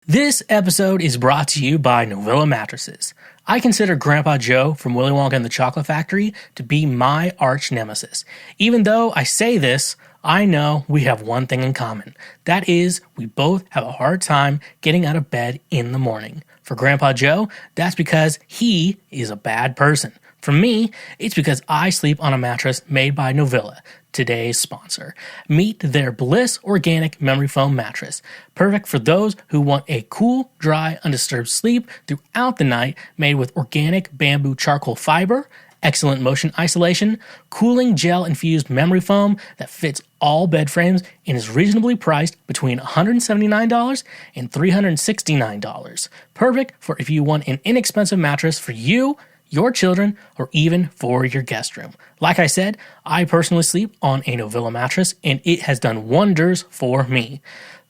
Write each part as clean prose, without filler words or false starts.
This episode is brought to you by Novella Mattresses. I consider Grandpa Joe from Willy Wonka and the Chocolate Factory to be my arch nemesis. Even though I say this, I know we have one thing in common. That is, we both have a hard time getting out of bed in the morning. For Grandpa Joe, that's because he is a bad person. For me, it's because I sleep on a mattress made by Novella, today's sponsor. Meet their Bliss Organic Memory Foam Mattress. Perfect for those who want a cool, dry, undisturbed sleep throughout the night, made with organic bamboo charcoal fiber, excellent motion isolation, cooling gel-infused memory foam that fits all bed frames and is reasonably priced between $179 and $369. Perfect for if you want an inexpensive mattress for you, your children, or even for your guest room. Like I said, I personally sleep on a Novella mattress, and it has done wonders for me.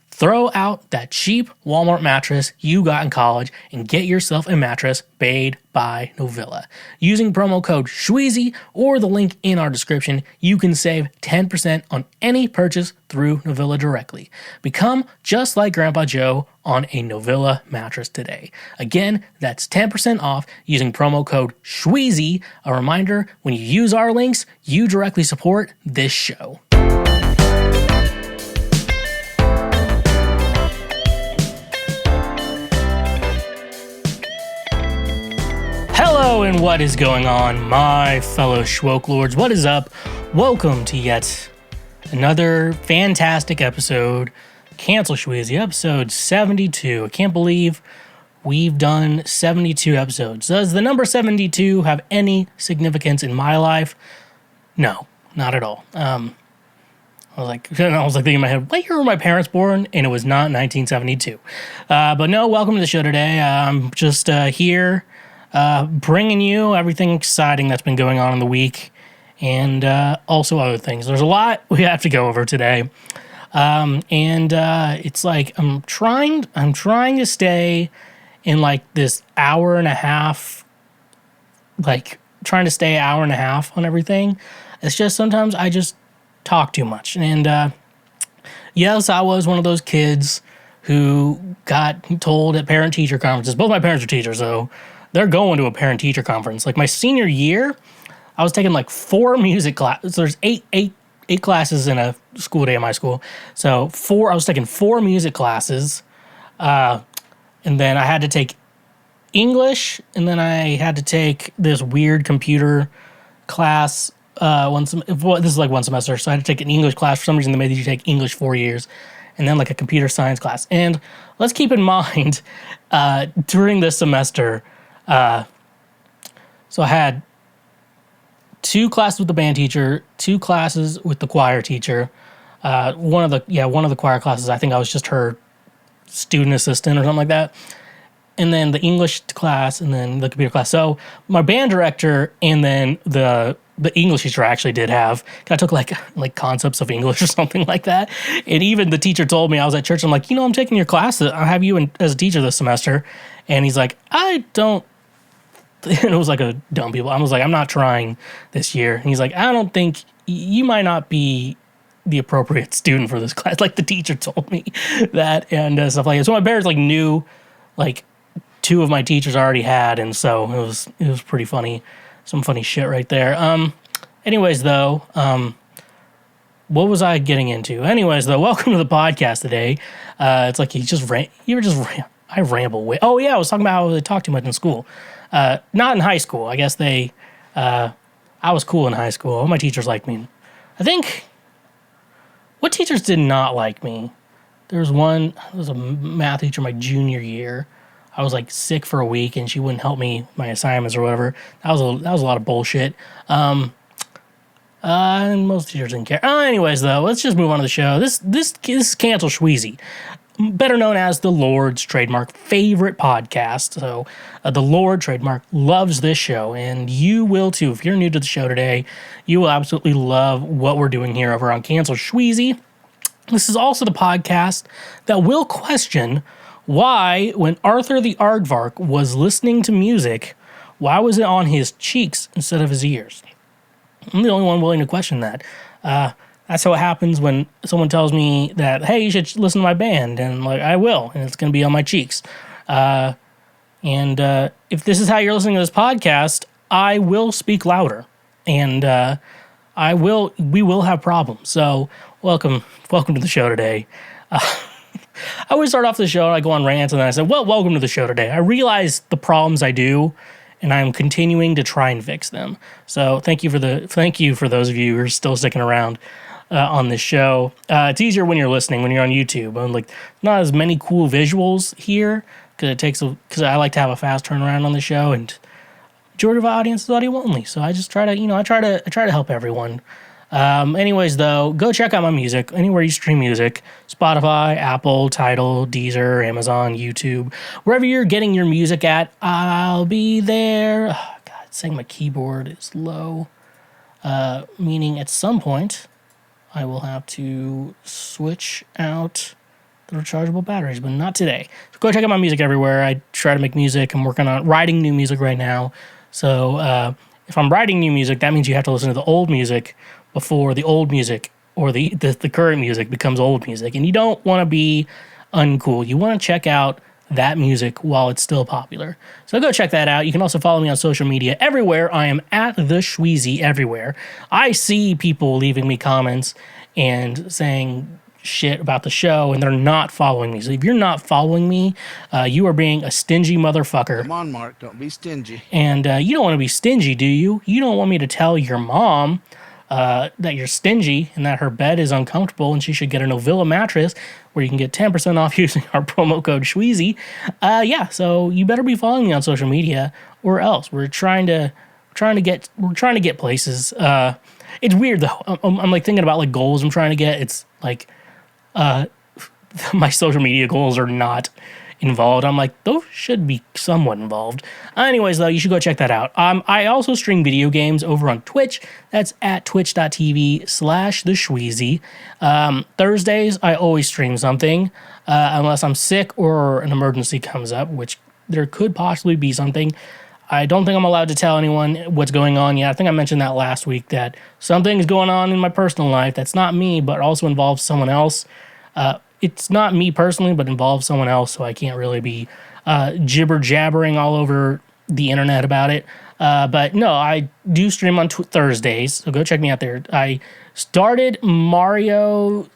Throw out that cheap Walmart mattress you got in college and get yourself a mattress made by Novella. Using promo code Schweezy or the link in our description, you can save 10% on any purchase through Novella directly. Become just like Grandpa Joe on a Novella mattress today. Again, that's 10% off using promo code Schweezy. A reminder, when you use our links, you directly support this show. Hello and what is going on, my fellow Schwoke Lords? What is up? Welcome to yet another fantastic episode, Cancel Schweezy, episode 72. I can't believe we've done 72 episodes. Does the number 72 have any significance in my life? No, not at all. I was like thinking in my head, what year were my parents born? And it was not 1972. But no, welcome to the show today. I'm just here bringing you everything exciting that's been going on in the week, and also other things. There's a lot we have to go over today, and it's like I'm trying to stay in like this hour and a half, like trying to stay an hour and a half on everything. It's just sometimes I just talk too much, and yes, I was one of those kids who got told at parent-teacher conferences. Both my parents are teachers, so they're going to a parent-teacher conference. Like my senior year, I was taking like 4 music classes. So there's eight classes in a school day at my school. So I was taking 4 music classes, and then I had to take English, and then I had to take this weird computer class. This is like one semester, so I had to take an English class. For some reason, they made you take English 4 years, and then like a computer science class. And let's keep in mind, during this semester, so I had 2 classes with the band teacher, 2 classes with the choir teacher. One of the choir classes, I think I was just her student assistant or something like that. And then the English class, and then the computer class. So my band director and then the English teacher I actually did have. I took like concepts of English or something like that. And even the teacher told me, I was at church, I'm like, I'm taking your class. I'll have you as a teacher this semester. And he's like, I don't. And it was like a dumb people. I was like, I'm not trying this year. And he's like, I don't think you might not be the appropriate student for this class. Like the teacher told me that and stuff like that. So my parents like knew like 2 of my teachers I already had, and so it was pretty funny. Some funny shit right there. Anyways though, what was I getting into? Anyways though, welcome to the podcast today. It's like I ramble way. Oh yeah, I was talking about how they talk too much in school. Not in high school. I guess I was cool in high school. All my teachers liked me. I think, what teachers did not like me? There was a math teacher my junior year. I was like sick for a week and she wouldn't help me with my assignments or whatever. That was a lot of bullshit. And most teachers didn't care. Anyways though, let's just move on to the show. This is Cancel Schweezy, better known as the Lord's trademark favorite podcast. So the Lord trademark loves this show, and you will too. If you're new to the show today, you will absolutely love what we're doing here over on Cancel Schweezy. This is also the podcast that will question why, when Arthur the Aardvark was listening to music, why was it on his cheeks instead of his ears? I'm the only one willing to question that. That's how it happens when someone tells me that, hey, you should listen to my band. And I'm like, I will. And it's going to be on my cheeks. And if this is how you're listening to this podcast, I will speak louder. And we will have problems. So welcome to the show today. I always start off the show and I go on rants and then I say, well, welcome to the show today. I realize the problems I do and I'm continuing to try and fix them. So thank you for those of you who are still sticking around on this show. It's easier when you're listening, when you're on YouTube. I'm like, not as many cool visuals here because I like to have a fast turnaround on the show, and majority of our audience is audio only. So I just try to help everyone. Anyways, though, go check out my music anywhere you stream music: Spotify, Apple, Tidal, Deezer, Amazon, YouTube, wherever you're getting your music at. I'll be there. Oh, God, saying my keyboard is low, meaning at some point I will have to switch out the rechargeable batteries, but not today. So go check out my music everywhere. I try to make music. I'm working on writing new music right now. So if I'm writing new music, that means you have to listen to the old music before the old music or the current music becomes old music. And you don't want to be uncool. You want to check out that music while it's still popular. So go check that out. You can also follow me on social media everywhere. I am at TheSchweezy everywhere. I see people leaving me comments and saying shit about the show and they're not following me. So if you're not following me, you are being a stingy motherfucker. Come on, Mark, don't be stingy. And you don't want to be stingy, do you? You don't want me to tell your mom that you're stingy and that her bed is uncomfortable and she should get a Novilla mattress where you can get 10% off using our promo code Schweezy. So you better be following me on social media or else. We're trying to get places. It's weird though. I'm like thinking about like goals I'm trying to get. It's like my social media goals are not involved. I'm like, those should be somewhat involved. Anyways, though, you should go check that out. I also stream video games over on Twitch. That's at twitch.tv/TheSchweezy. Thursdays, I always stream something, unless I'm sick or an emergency comes up, which there could possibly be something. I don't think I'm allowed to tell anyone what's going on yet. I think I mentioned that last week, that something's going on in my personal life that's not me, but also involves someone else. It's not me personally, but involves someone else, so I can't really be jibber-jabbering all over the internet about it. But no, I do stream on Thursdays, so go check me out there. I started Mario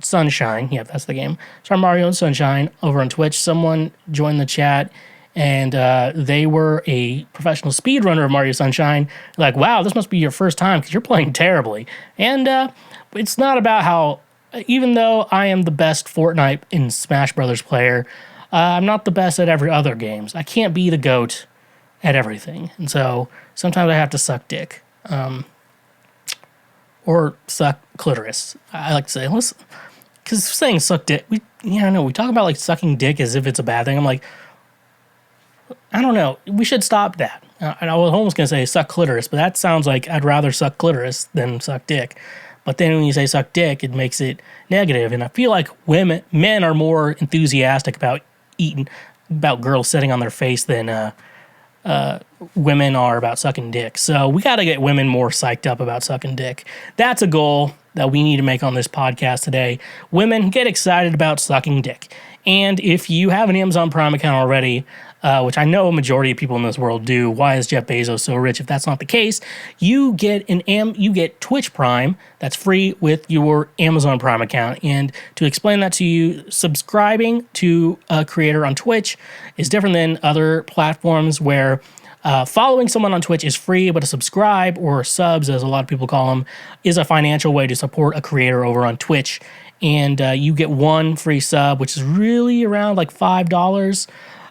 Sunshine. Yeah, that's the game. Started Mario Sunshine over on Twitch. Someone joined the chat, and they were a professional speedrunner of Mario Sunshine. Like, wow, this must be your first time because you're playing terribly. And it's not about how... Even though I am the best Fortnite and Smash Brothers player, I'm not the best at every other games. I can't be the GOAT at everything. And so sometimes I have to suck dick. Or suck clitoris. I like to say, because saying suck dick, we talk about like sucking dick as if it's a bad thing. I'm like, I don't know. We should stop that. And I was almost going to say suck clitoris, but that sounds like I'd rather suck clitoris than suck dick. But then when you say suck dick, it makes it negative. And I feel like men are more enthusiastic about girls sitting on their face than women are about sucking dick. So we got to get women more psyched up about sucking dick. That's a goal that we need to make on this podcast today. Women, get excited about sucking dick. And if you have an Amazon Prime account already, which I know a majority of people in this world do, why is Jeff Bezos so rich? If that's not the case, you get Twitch Prime that's free with your Amazon Prime account. And to explain that to you, subscribing to a creator on Twitch is different than other platforms where following someone on Twitch is free, but a subscribe, or subs as a lot of people call them, is a financial way to support a creator over on Twitch. And you get one free sub, which is really around like $5.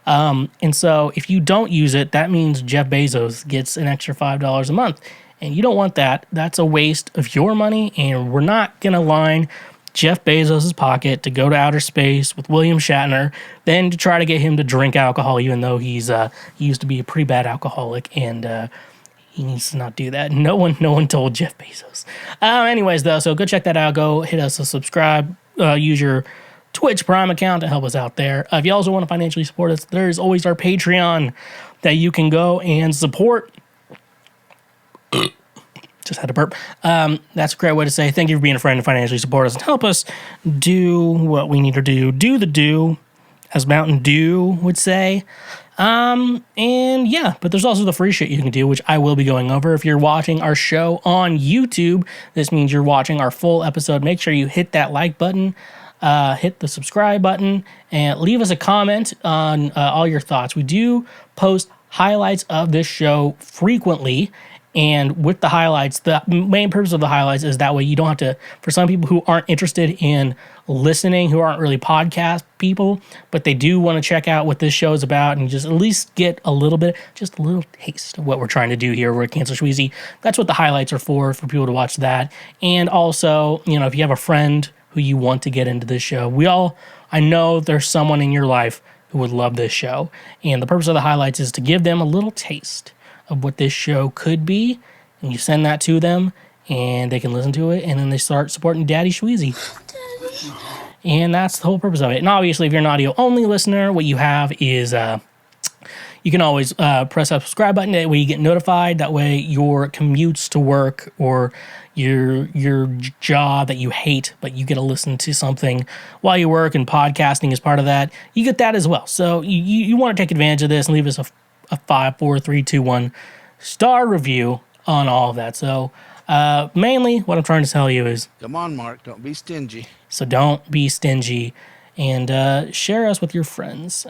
And so if you don't use it, that means Jeff Bezos gets an extra $5 a month. And you don't want that. That's a waste of your money. And we're not going to line Jeff Bezos' pocket to go to outer space with William Shatner, then to try to get him to drink alcohol, even though he used to be a pretty bad alcoholic. And he needs to not do that. No one told Jeff Bezos. Anyways, though, so go check that out. Go hit us a subscribe. Use your Twitch Prime account to help us out there. If you also want to financially support us, there's always our Patreon that you can go and support. Just had to burp. That's a great way to say thank you for being a friend and financially support us and help us do what we need to do. Do the do, as Mountain Dew would say. And yeah, but there's also the free shit you can do, which I will be going over. If you're watching our show on YouTube, this means you're watching our full episode. Make sure you hit that like button, hit the subscribe button, and leave us a comment on all your thoughts. We do post highlights of this show frequently. And with the highlights, the main purpose of the highlights is that way you don't have to, for some people who aren't interested in listening, who aren't really podcast people, but they do want to check out what this show is about and just at least get a little bit, just a little taste of what we're trying to do here. We're at Cancel Schweezy. That's what the highlights are for people to watch that. And also, you know, if you have a friend who you want to get into this show, I know there's someone in your life who would love this show. And the purpose of the highlights is to give them a little taste of what this show could be, and you send that to them, and they can listen to it, and then they start supporting Daddy Schweezy. And that's the whole purpose of it. And obviously, if you're an audio-only listener, what you have is you can always press that subscribe button that way you get notified. That way your commutes to work or your job that you hate, but you get to listen to something while you work, and podcasting is part of that. You get that as well. So you want to take advantage of this and leave us a 5, 4, 3, 2, 1 star review on all of that. So mainly what I'm trying to tell you is, come on, Mark, don't be stingy. So don't be stingy, and share us with your friends.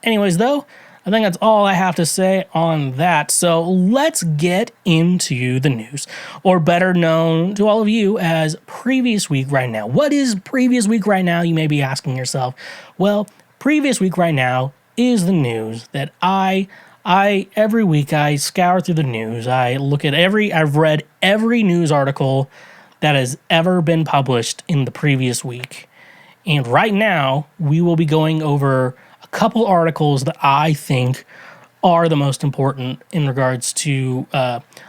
Anyways, though, I think that's all I have to say on that. So let's get into the news, or better known to all of you as Previous Week Right Now. What is Previous Week Right Now, you may be asking yourself. Well, Previous Week Right Now is the news that I every week I scour through the news. I've read every news article that has ever been published in the previous week. And right now, we will be going over a couple articles that I think are the most important in regards to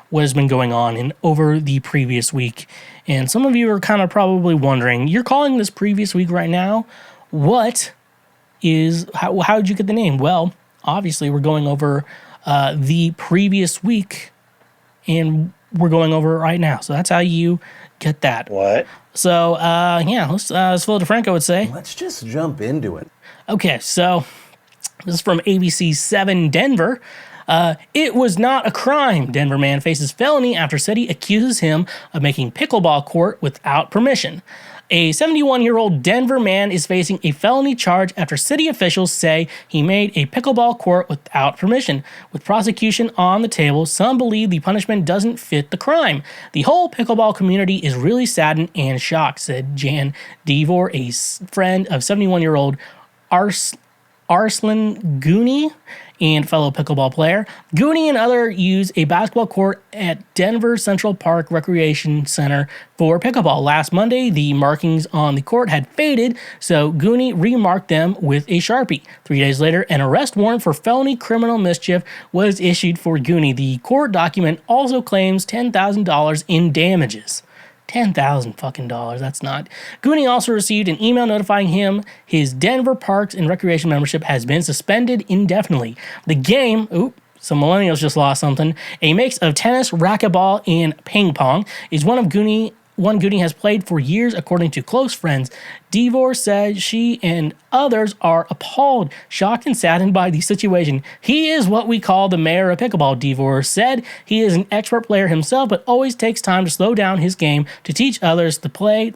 what has been going on over the previous week. And some of you are kind of probably wondering, you're calling this Previous Week Right Now? How did you get the name? Well, obviously we're going over the previous week, and we're going over it right now. So that's how you get that. What? So let's as Phil DeFranco would say, let's just jump into it. Okay, so this is from ABC 7 Denver. It was not a crime. Denver man faces felony after city accuses him of making pickleball court without permission. A 71-year-old Denver man is facing a felony charge after city officials say he made a pickleball court without permission. With prosecution on the table, some believe the punishment doesn't fit the crime. The whole pickleball community is really saddened and shocked, said Jan Devor, a friend of 71-year-old Arslan Gooney and fellow pickleball player. Gooney and others use a basketball court at Denver Central Park Recreation Center for pickleball. Last Monday, the markings on the court had faded, so Gooney remarked them with a Sharpie. 3 days later, an arrest warrant for felony criminal mischief was issued for Gooney. The court document also claims $10,000 in damages. $10,000 fucking dollars. That's not. Gooney also received an email notifying him his Denver Parks and Recreation membership has been suspended indefinitely. The game, some millennials just lost something, a mix of tennis, racquetball, and ping pong, is one Gooney has played for years, according to close friends. Devor said she and others are appalled, shocked, and saddened by the situation. He is what we call the mayor of pickleball, Devor said. He is an expert player himself, but always takes time to slow down his game to teach others to play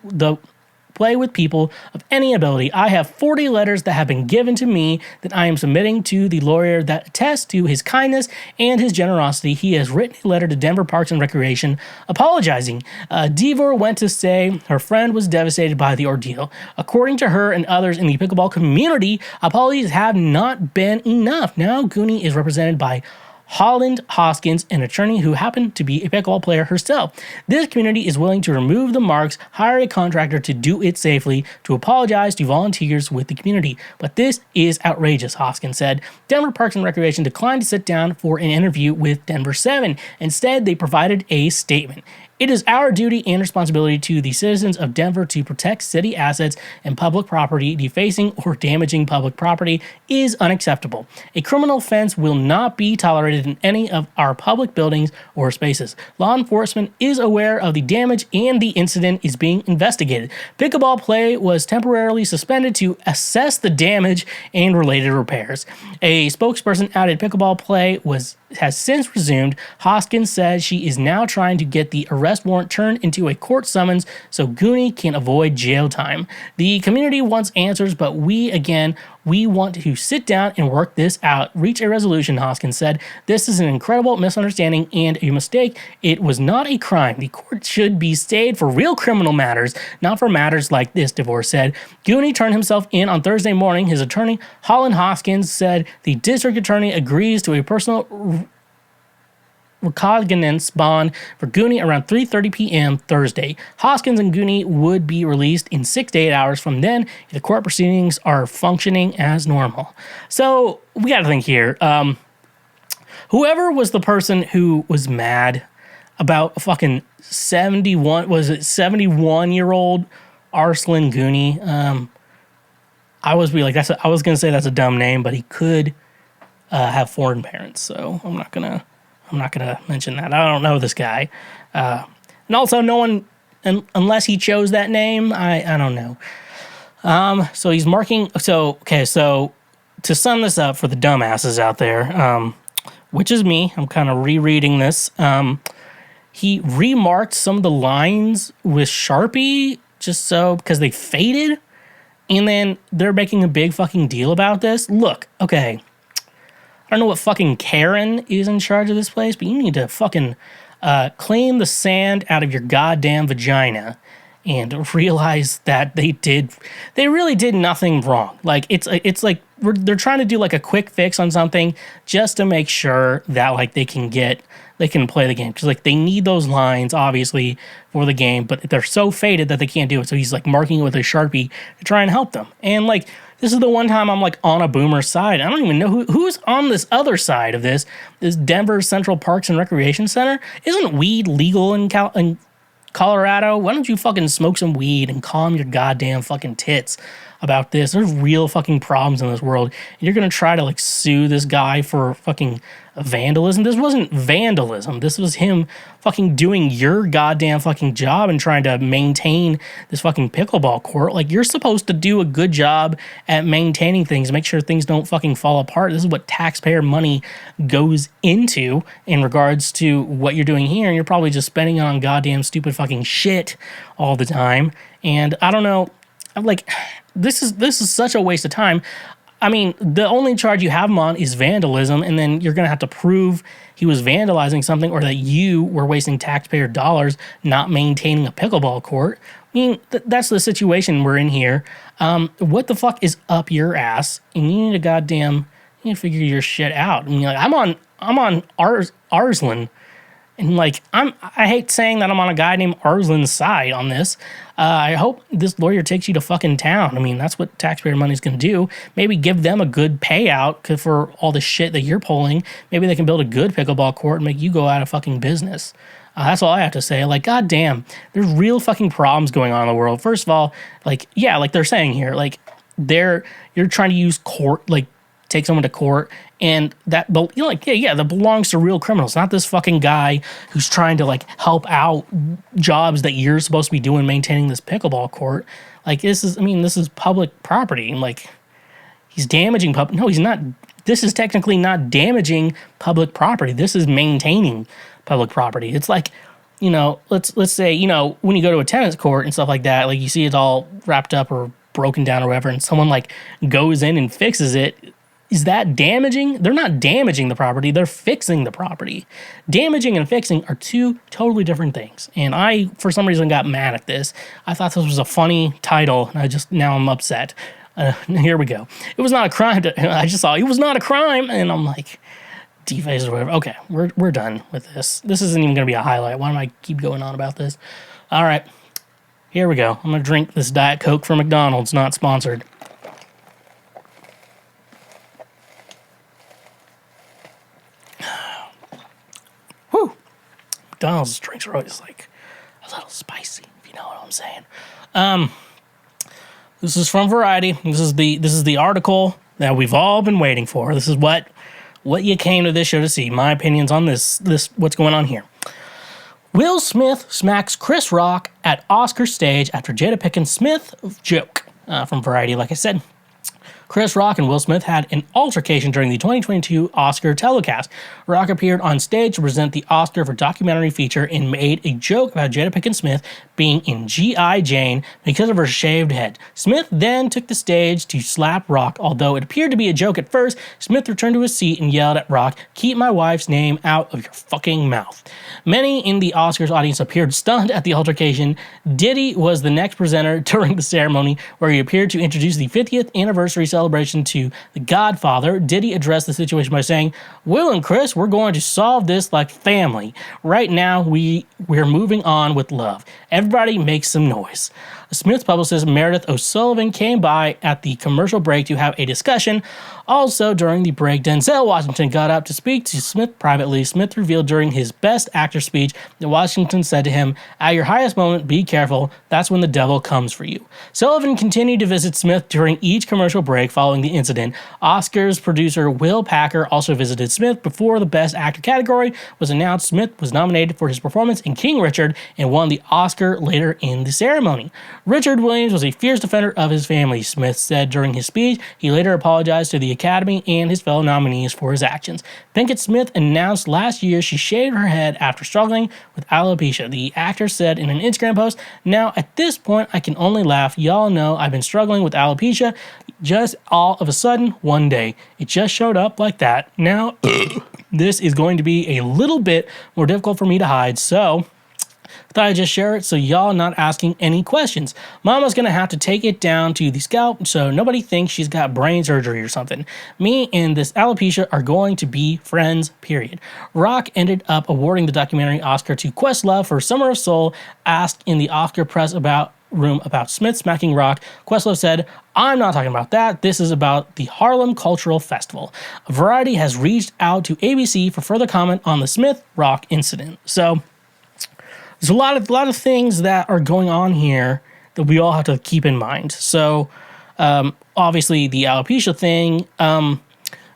with people of any ability. I have 40 letters that have been given to me that I am submitting to the lawyer that attests to his kindness and his generosity. He has written a letter to Denver Parks and Recreation apologizing. Devor went to say her friend was devastated by the ordeal. According to her and others in the pickleball community, apologies have not been enough. Now Gooney is represented by Holland Hoskins, an attorney who happened to be a pickleball player herself. This community is willing to remove the marks, hire a contractor to do it safely, to apologize to volunteers with the community. But this is outrageous, Hoskins said. Denver Parks and Recreation declined to sit down for an interview with Denver 7. Instead, they provided a statement. It is our duty and responsibility to the citizens of Denver to protect city assets and public property. Defacing or damaging public property is unacceptable. A criminal offense will not be tolerated in any of our public buildings or spaces. Law enforcement is aware of the damage and the incident is being investigated. Pickleball play was temporarily suspended to assess the damage and related repairs. A spokesperson added pickleball play has since resumed. Hoskins said she is now trying to get the arrest warrant turned into a court summons so Goonie can avoid jail time. The community wants answers, but we want to sit down and work this out, reach a resolution, Hoskins said. This is an incredible misunderstanding and a mistake. It was not a crime. The court should be stayed for real criminal matters, not for matters like this, DeVore said. Goonie turned himself in on Thursday morning. His attorney, Holland Hoskins, said the district attorney agrees to a personal recognizance bond for Goonie around 3:30 p.m. Thursday. Hoskins and Goonie would be released in 6 to 8 hours from then if the court proceedings are functioning as normal. So we got to think here. Whoever was the person who was mad about a fucking 71-year-old Arslan Goonie, I was gonna say that's a dumb name, but he could have foreign parents, so I'm not gonna mention that. I don't know this guy. And also, no one, unless he chose that name, I don't know. So he's marking, so to sum this up for the dumbasses out there, which is me, I'm kind of rereading this. He remarked some of the lines with Sharpie because they faded, and then they're making a big fucking deal about this. Look, okay. I don't know what fucking Karen is in charge of this place, but you need to fucking clean the sand out of your goddamn vagina and realize that they really did nothing wrong. Like, it's like they're trying to do like a quick fix on something just to make sure that like they can play the game. Because like they need those lines obviously for the game, but they're so faded that they can't do it. So he's like marking it with a Sharpie to try and help them. And like, this is the one time I'm like on a boomer side. I don't even know who's on this other side of this Denver Central Parks and Recreation Center. Isn't weed legal in Colorado? Why don't you fucking smoke some weed and calm your goddamn fucking tits about this? There's real fucking problems in this world. And you're gonna try to like sue this guy for fucking vandalism. This wasn't vandalism. This was him fucking doing your goddamn fucking job and trying to maintain this fucking pickleball court. Like, you're supposed to do a good job at maintaining things, make sure things don't fucking fall apart. This is what taxpayer money goes into in regards to what you're doing here, and you're probably just spending it on goddamn stupid fucking shit all the time. And I don't know, I'm like, this is such a waste of time. I mean, the only charge you have him on is vandalism, and then you're going to have to prove he was vandalizing something or that you were wasting taxpayer dollars not maintaining a pickleball court. I mean, that's the situation we're in here. What the fuck is up your ass? And you need to figure your shit out. I mean, like, I'm on Arslan. And like, I hate saying that I'm on a guy named Arslan's side on this. I hope this lawyer takes you to fucking town. I mean, that's what taxpayer money's going to do. Maybe give them a good payout for all the shit that you're pulling. Maybe they can build a good pickleball court and make you go out of fucking business. That's all I have to say. Like, goddamn, there's real fucking problems going on in the world. First of all, like, yeah, like they're saying here, like, you're trying to use court, like, take someone to court, and that, you know, like, yeah, that belongs to real criminals, not this fucking guy who's trying to like help out jobs that you're supposed to be doing, maintaining this pickleball court. Like, this is public property, and like, he's damaging no, he's not. This is technically not damaging public property. This is maintaining public property. It's like, you know, let's say, you know, when you go to a tennis court and stuff like that, like, you see it's all wrapped up or broken down or whatever, and someone like goes in and fixes it. Is that damaging? They're not damaging the property. They're fixing the property. Damaging and fixing are two totally different things. And I, for some reason, got mad at this. I thought this was a funny title, and now I'm upset. Here we go. It was not a crime. I just saw it was not a crime, and I'm like, deface or whatever. Okay, we're done with this. This isn't even going to be a highlight. Why do I keep going on about this? All right, here we go. I'm going to drink this Diet Coke from McDonald's, not sponsored. Whew. McDonald's drinks are always like a little spicy, if you know what I'm saying. This is from Variety. This is the article that we've all been waiting for. This is what you came to this show to see. My opinions on this what's going on here. Will Smith smacks Chris Rock at Oscar stage after Jada Pinkett Smith joke. From Variety, like I said. Chris Rock and Will Smith had an altercation during the 2022 Oscar telecast. Rock appeared on stage to present the Oscar for documentary feature and made a joke about Jada Pinkett Smith being in G.I. Jane because of her shaved head. Smith then took the stage to slap Rock. Although it appeared to be a joke at first, Smith returned to his seat and yelled at Rock, "Keep my wife's name out of your fucking mouth." Many in the Oscars audience appeared stunned at the altercation. Diddy was the next presenter during the ceremony, where he appeared to introduce the 50th anniversary celebration to The Godfather. Diddy addressed the situation by saying, "Will and Chris, we're going to solve this like family. Right now, we're moving on with love. Everybody make some noise." Smith's publicist Meredith O'Sullivan came by at the commercial break to have a discussion. Also, during the break, Denzel Washington got up to speak to Smith privately. Smith revealed during his Best Actor speech that Washington said to him, "At your highest moment, be careful. That's when the devil comes for you." Sullivan continued to visit Smith during each commercial break following the incident. Oscars producer Will Packer also visited Smith before the Best Actor category was announced. Smith was nominated for his performance in King Richard and won the Oscar later in the ceremony. Richard Williams was a fierce defender of his family, Smith said during his speech. He later apologized to the Academy and his fellow nominees for his actions. Pinkett Smith announced last year she shaved her head after struggling with alopecia. The actor said in an Instagram post, "Now, at this point, I can only laugh. Y'all know I've been struggling with alopecia just all of a sudden one day. It just showed up like that. Now, this is going to be a little bit more difficult for me to hide, so thought I'd just share it so y'all not asking any questions. Mama's gonna have to take it down to the scalp so nobody thinks she's got brain surgery or something. Me and this alopecia are going to be friends, period." Rock ended up awarding the documentary Oscar to Questlove for Summer of Soul. Asked in the Oscar press room about Smith smacking Rock, Questlove said, "I'm not talking about that. This is about the Harlem Cultural Festival." Variety has reached out to ABC for further comment on the Smith-Rock incident. So there's a lot of things that are going on here that we all have to keep in mind. So, obviously, the alopecia thing,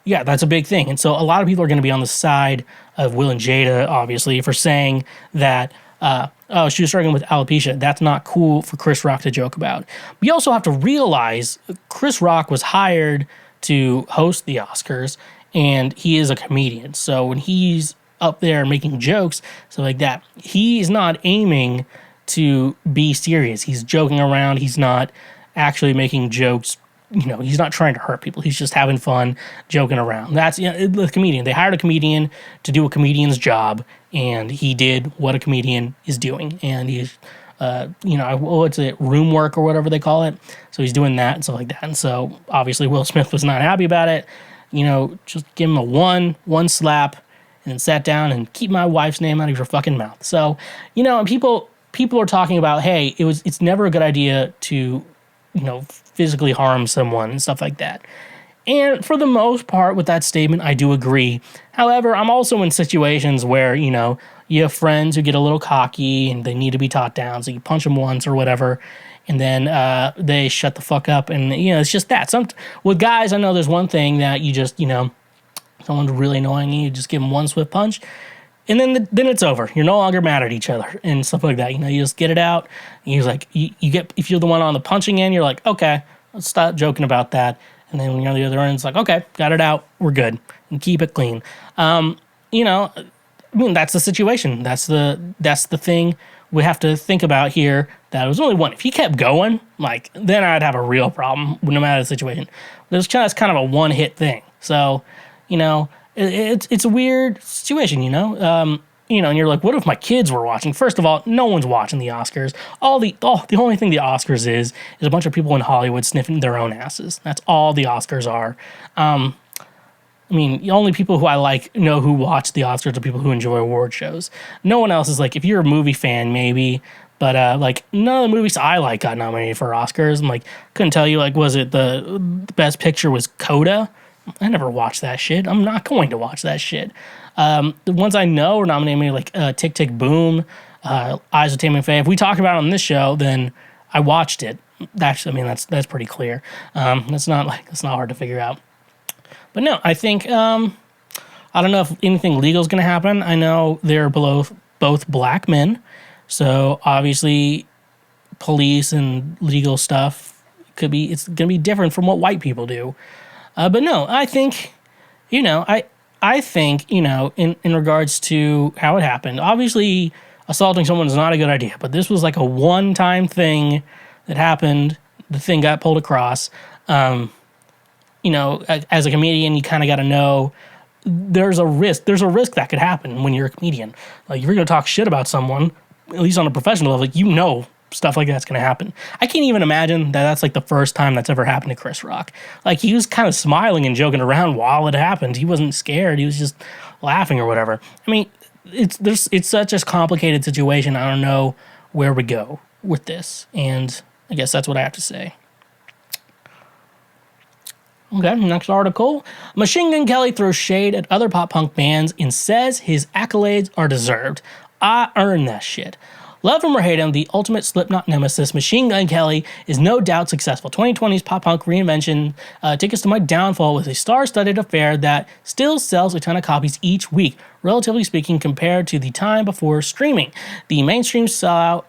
yeah, that's a big thing. And so a lot of people are going to be on the side of Will and Jada, obviously, for saying that, oh, she was struggling with alopecia. That's not cool for Chris Rock to joke about. We also have to realize Chris Rock was hired to host the Oscars, and he is a comedian. So when he's up there making jokes, stuff like that, he's not aiming to be serious. He's joking around. He's not actually making jokes. You know, he's not trying to hurt people. He's just having fun, joking around. That's, you know, the comedian. They hired a comedian to do a comedian's job, and he did what a comedian is doing. And he's, you know, what's it, room work or whatever they call it. So he's doing that and stuff like that. And so obviously Will Smith was not happy about it. You know, just give him a one slap, and then sat down and keep my wife's name out of your fucking mouth. So, you know, people are talking about, hey, it's never a good idea to, you know, physically harm someone and stuff like that. And for the most part with that statement, I do agree. However, I'm also in situations where, you know, you have friends who get a little cocky and they need to be taught down. So you punch them once or whatever, and then they shut the fuck up. And, you know, it's just that. With guys, I know there's one thing that you just, you know, someone's really annoying you, just give them one swift punch, and then it's over. You're no longer mad at each other and stuff like that. You know, you just get it out. And you're like, you get, if you're the one on the punching end, you're like, okay, let's stop joking about that. And then when you're on the other end, it's like, okay, got it out, we're good, and keep it clean. You know, I mean, that's the situation. That's the thing we have to think about here. That it was only one. If he kept going, like, then I'd have a real problem, no matter the situation. It's kind of a one-hit thing. So, you know, it's a weird situation, you know? You know, and you're like, what if my kids were watching? First of all, no one's watching the Oscars. The only thing the Oscars is a bunch of people in Hollywood sniffing their own asses. That's all the Oscars are. I mean, the only people who I know who watch the Oscars are people who enjoy award shows. No one else is like, if you're a movie fan, maybe, but like none of the movies I like got nominated for Oscars. I'm like, couldn't tell you, like, was it the best picture was Coda? I never watched that shit. I'm not going to watch that shit. The ones I know are nominated, like Tick Tick Boom, Eyes of Taming Faye. If we talk about it on this show, then I watched it. That's pretty clear. It's not hard to figure out. But no, I think I don't know if anything legal is going to happen. I know they're both black men, so obviously police and legal stuff it's going to be different from what white people do. But no, I think I think in regards to how it happened, obviously assaulting someone is not a good idea, but this was like a one-time thing that happened. The thing got pulled across. As a comedian, you kind of got to know there's a risk that could happen when you're a comedian. Like, if you're going to talk shit about someone, at least on a professional level, stuff like that's going to happen. I can't even imagine that that's like the first time that's ever happened to Chris Rock. Like, he was kind of smiling and joking around while it happened. He wasn't scared. He was just laughing or whatever. I mean, it's such a complicated situation. I don't know where we go with this. And I guess that's what I have to say. Okay, next article. Machine Gun Kelly throws shade at other pop punk bands and says his accolades are deserved. I earned that shit. Love him or hate him, the ultimate Slipknot nemesis, Machine Gun Kelly is no doubt successful. 2020's pop punk reinvention tickets to my downfall with a star-studded affair that still sells a ton of copies each week, relatively speaking, compared to the time before streaming. The mainstream sellout,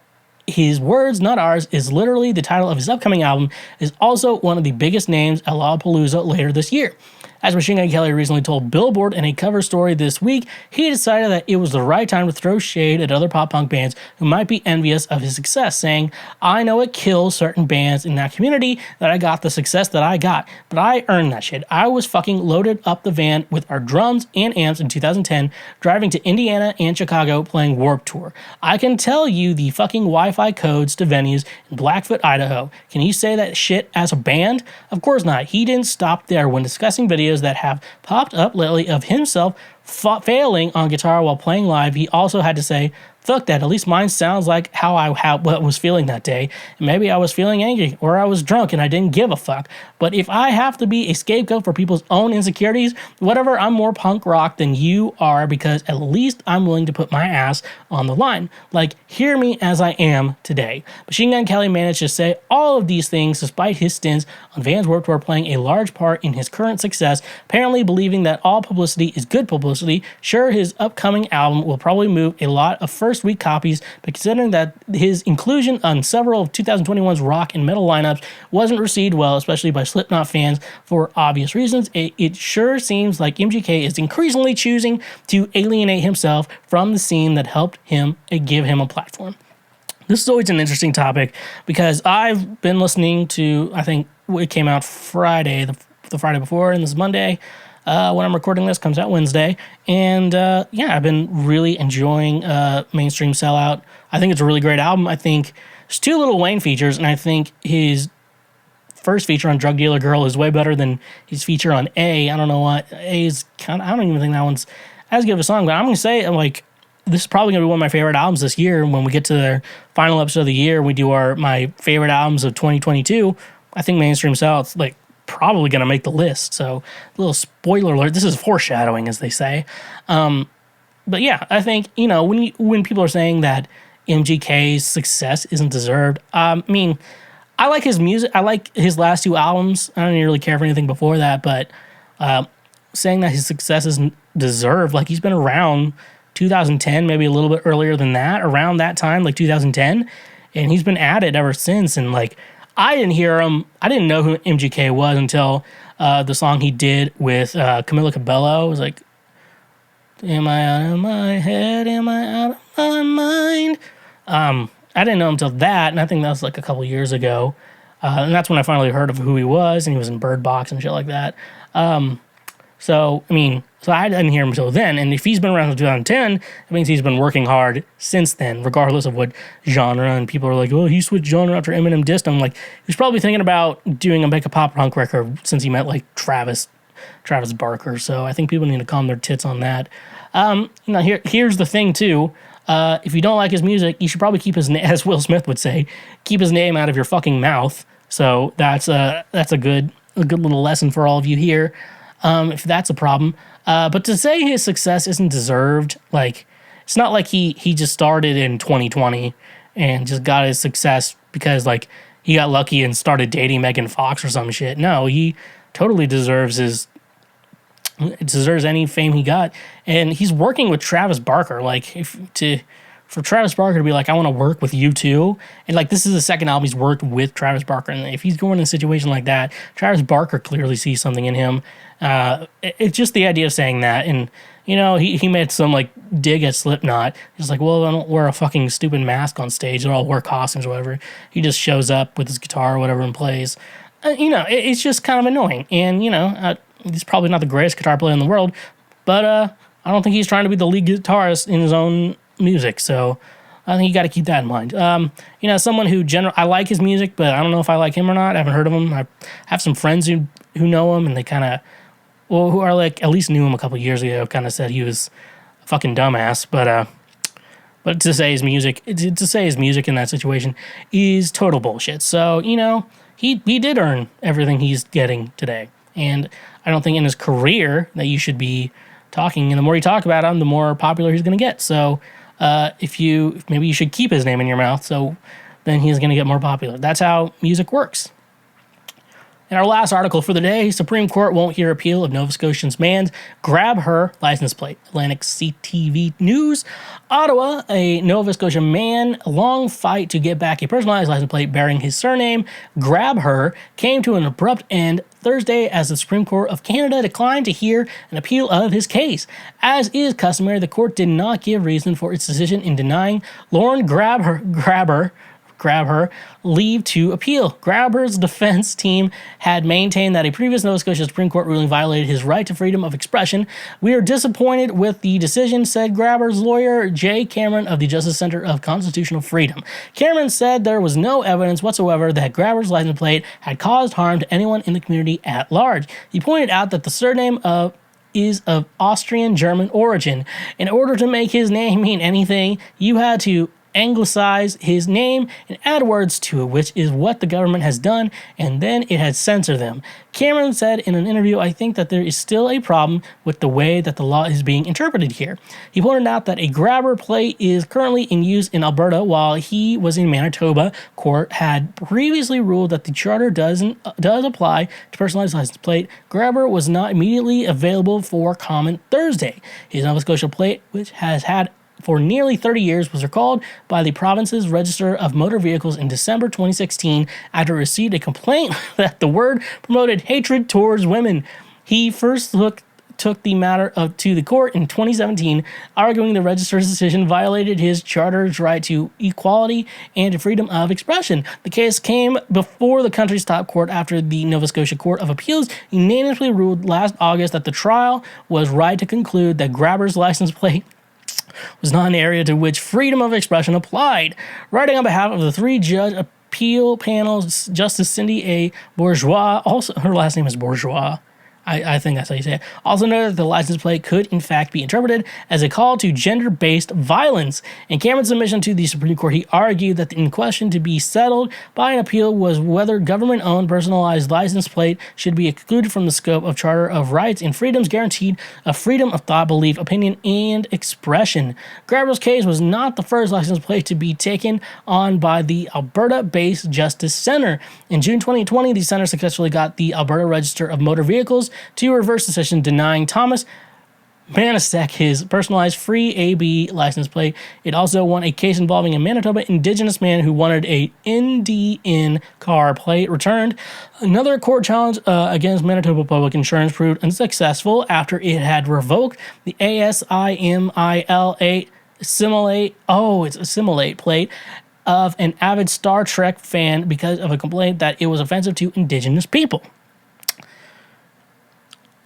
his words, not ours, is literally the title of his upcoming album, is also one of the biggest names at Lollapalooza later this year. As Machine Gun Kelly recently told Billboard in a cover story this week, he decided that it was the right time to throw shade at other pop punk bands who might be envious of his success, saying, I know it kills certain bands in that community that I got the success that I got, but I earned that shit. I was fucking loaded up the van with our drums and amps in 2010, driving to Indiana and Chicago playing Warped Tour. I can tell you the fucking Wi-Fi codes to venues in Blackfoot, Idaho. Can you say that shit as a band? Of course not. He didn't stop there when discussing videos that have popped up lately of himself failing on guitar while playing live. He also had to say, fuck that, at least mine sounds like how I was feeling that day. And maybe I was feeling angry or I was drunk and I didn't give a fuck. But if I have to be a scapegoat for people's own insecurities, whatever, I'm more punk rock than you are, because at least I'm willing to put my ass on the line. Like, hear me as I am today. Machine Gun Kelly managed to say all of these things despite his stints on Vans Warped Tour playing a large part in his current success, apparently believing that all publicity is good publicity. Sure, his upcoming album will probably move a lot of first week copies, but considering that his inclusion on several of 2021's rock and metal lineups wasn't received well, especially by Slipknot fans for obvious reasons, it sure seems like MGK is increasingly choosing to alienate himself from the scene that helped him give him a platform. This is always an interesting topic because I've been listening to, I think it came out Friday, the Friday before, and this is Monday. When I'm recording this, comes out Wednesday. And I've been really enjoying Mainstream Sellout. I think it's a really great album. I think there's 2 Lil Wayne features, and I think his first feature on Drug Dealer Girl is way better than his feature on A. I don't know what. A is kind of, I don't even think that one's as good of a song, but I'm going to say, like, this is probably going to be one of my favorite albums this year. When we get to the final episode of the year, we do my favorite albums of 2022. I think Mainstream Sellout's, like, probably going to make the list. So, a little spoiler alert. This is foreshadowing, as they say. But yeah, I think, when people are saying that MGK's success isn't deserved, I mean, I like his music. I like his last 2 albums. I don't really care for anything before that, but saying that his success isn't deserved, like, he's been around 2010, maybe a little bit earlier than that, around that time, like 2010, and he's been at it ever since. And, like, I didn't hear him. I didn't know who MGK was until the song he did with Camila Cabello. It was like, am I out of my head? Am I out of my mind? I didn't know him until that, and I think that was like a couple years ago. And that's when I finally heard of who he was, and he was in Bird Box and shit like that. So I didn't hear him until then. And if he's been around since 2010, it means he's been working hard since then, regardless of what genre. And people are like, oh, he switched genre after Eminem dissed him. Like, he's probably thinking about doing a pop punk record since he met, like, Travis Barker. So I think people need to calm their tits on that. Here's the thing, too. If you don't like his music, you should probably keep his name, as Will Smith would say, keep his name out of your fucking mouth. So that's a good little lesson for all of you here. If that's a problem. But to say his success isn't deserved, like, It's not like he just started in 2020 and just got his success because like he got lucky and started dating Megan Fox or some shit. No, he totally deserves any fame he got, and he's working with Travis Barker. Like for Travis Barker to be like, I want to work with you too, and like this is the second album he's worked with Travis Barker, and if he's going in a situation like that, Travis Barker clearly sees something in him. It's just the idea of saying that, and you know, he made some like dig at Slipknot. He's like, well, I don't wear a fucking stupid mask on stage. They all wear costumes or whatever. He just shows up with his guitar or whatever and plays. You know, it's just kind of annoying, and you know. He's probably not the greatest guitar player in the world, but I don't think he's trying to be the lead guitarist in his own music. So I think you got to keep that in mind. You know, someone who I like his music, but I don't know if I like him or not. I haven't heard of him. I have some friends who know him, and they kind of, well, who are like at least knew him a couple years ago. Kind of said he was a fucking dumbass, but to say his music in that situation is total bullshit. So you know, he did earn everything he's getting today. And I don't think in his career that you should be talking. And the more you talk about him, the more popular he's going to get. So maybe you should keep his name in your mouth. So then he's going to get more popular. That's how music works. In our last article for the day, Supreme Court won't hear appeal of Nova Scotian's man's grab her license plate. Atlantic CTV News. Ottawa, a Nova Scotia man, a long fight to get back a personalized license plate bearing his surname, grab her, came to an abrupt end Thursday as the Supreme Court of Canada declined to hear an appeal of his case. As is customary, the court did not give reason for its decision in denying Lauren Grabher leave to appeal. Grabher's defense team had maintained that a previous Nova Scotia Supreme Court ruling violated his right to freedom of expression. We are disappointed with the decision, said Grabher's lawyer, Jay Cameron of the Justice Center of Constitutional Freedom. Cameron said there was no evidence whatsoever that Grabher's license plate had caused harm to anyone in the community at large. He pointed out that the surname is of Austrian-German origin. In order to make his name mean anything, you had to anglicize his name and add words to it, which is what the government has done, and then it has censored them. Cameron said in an interview, I think that there is still a problem with the way that the law is being interpreted here. He pointed out that a grabber plate is currently in use in Alberta while he was in Manitoba. Court had previously ruled that the charter does apply to personalized license plate. Grabber was not immediately available for comment Thursday. His Nova Scotia plate, which has had for nearly 30 years, was recalled by the province's Register of Motor Vehicles in December 2016 after it received a complaint that the word promoted hatred towards women. He first took the matter to the court in 2017, arguing the registrar's decision violated his charter's right to equality and freedom of expression. The case came before the country's top court after the Nova Scotia Court of Appeals unanimously ruled last August that the trial was right to conclude that Grabber's license plate was not an area to which freedom of expression applied. Writing on behalf of the three-judge appeal panel, Justice Cindy A. Bourgeois, also her last name is Bourgeois, I think that's how you say it, also noted that the license plate could in fact be interpreted as a call to gender-based violence. In Cameron's submission to the Supreme Court, he argued that the question to be settled by an appeal was whether government-owned personalized license plate should be excluded from the scope of Charter of Rights and Freedoms guaranteed of freedom of thought, belief, opinion, and expression. Grabber's case was not the first license plate to be taken on by the Alberta-based Justice Center. In June 2020, the center successfully got the Alberta Register of Motor Vehicles to reverse decision denying Thomas Manasek his personalized free AB license plate. It also won a case involving a Manitoba Indigenous man who wanted a NDN car plate returned. Another court challenge against Manitoba Public Insurance proved unsuccessful after it had revoked the ASIMIL8 Assimilate plate of an avid Star Trek fan because of a complaint that it was offensive to Indigenous people.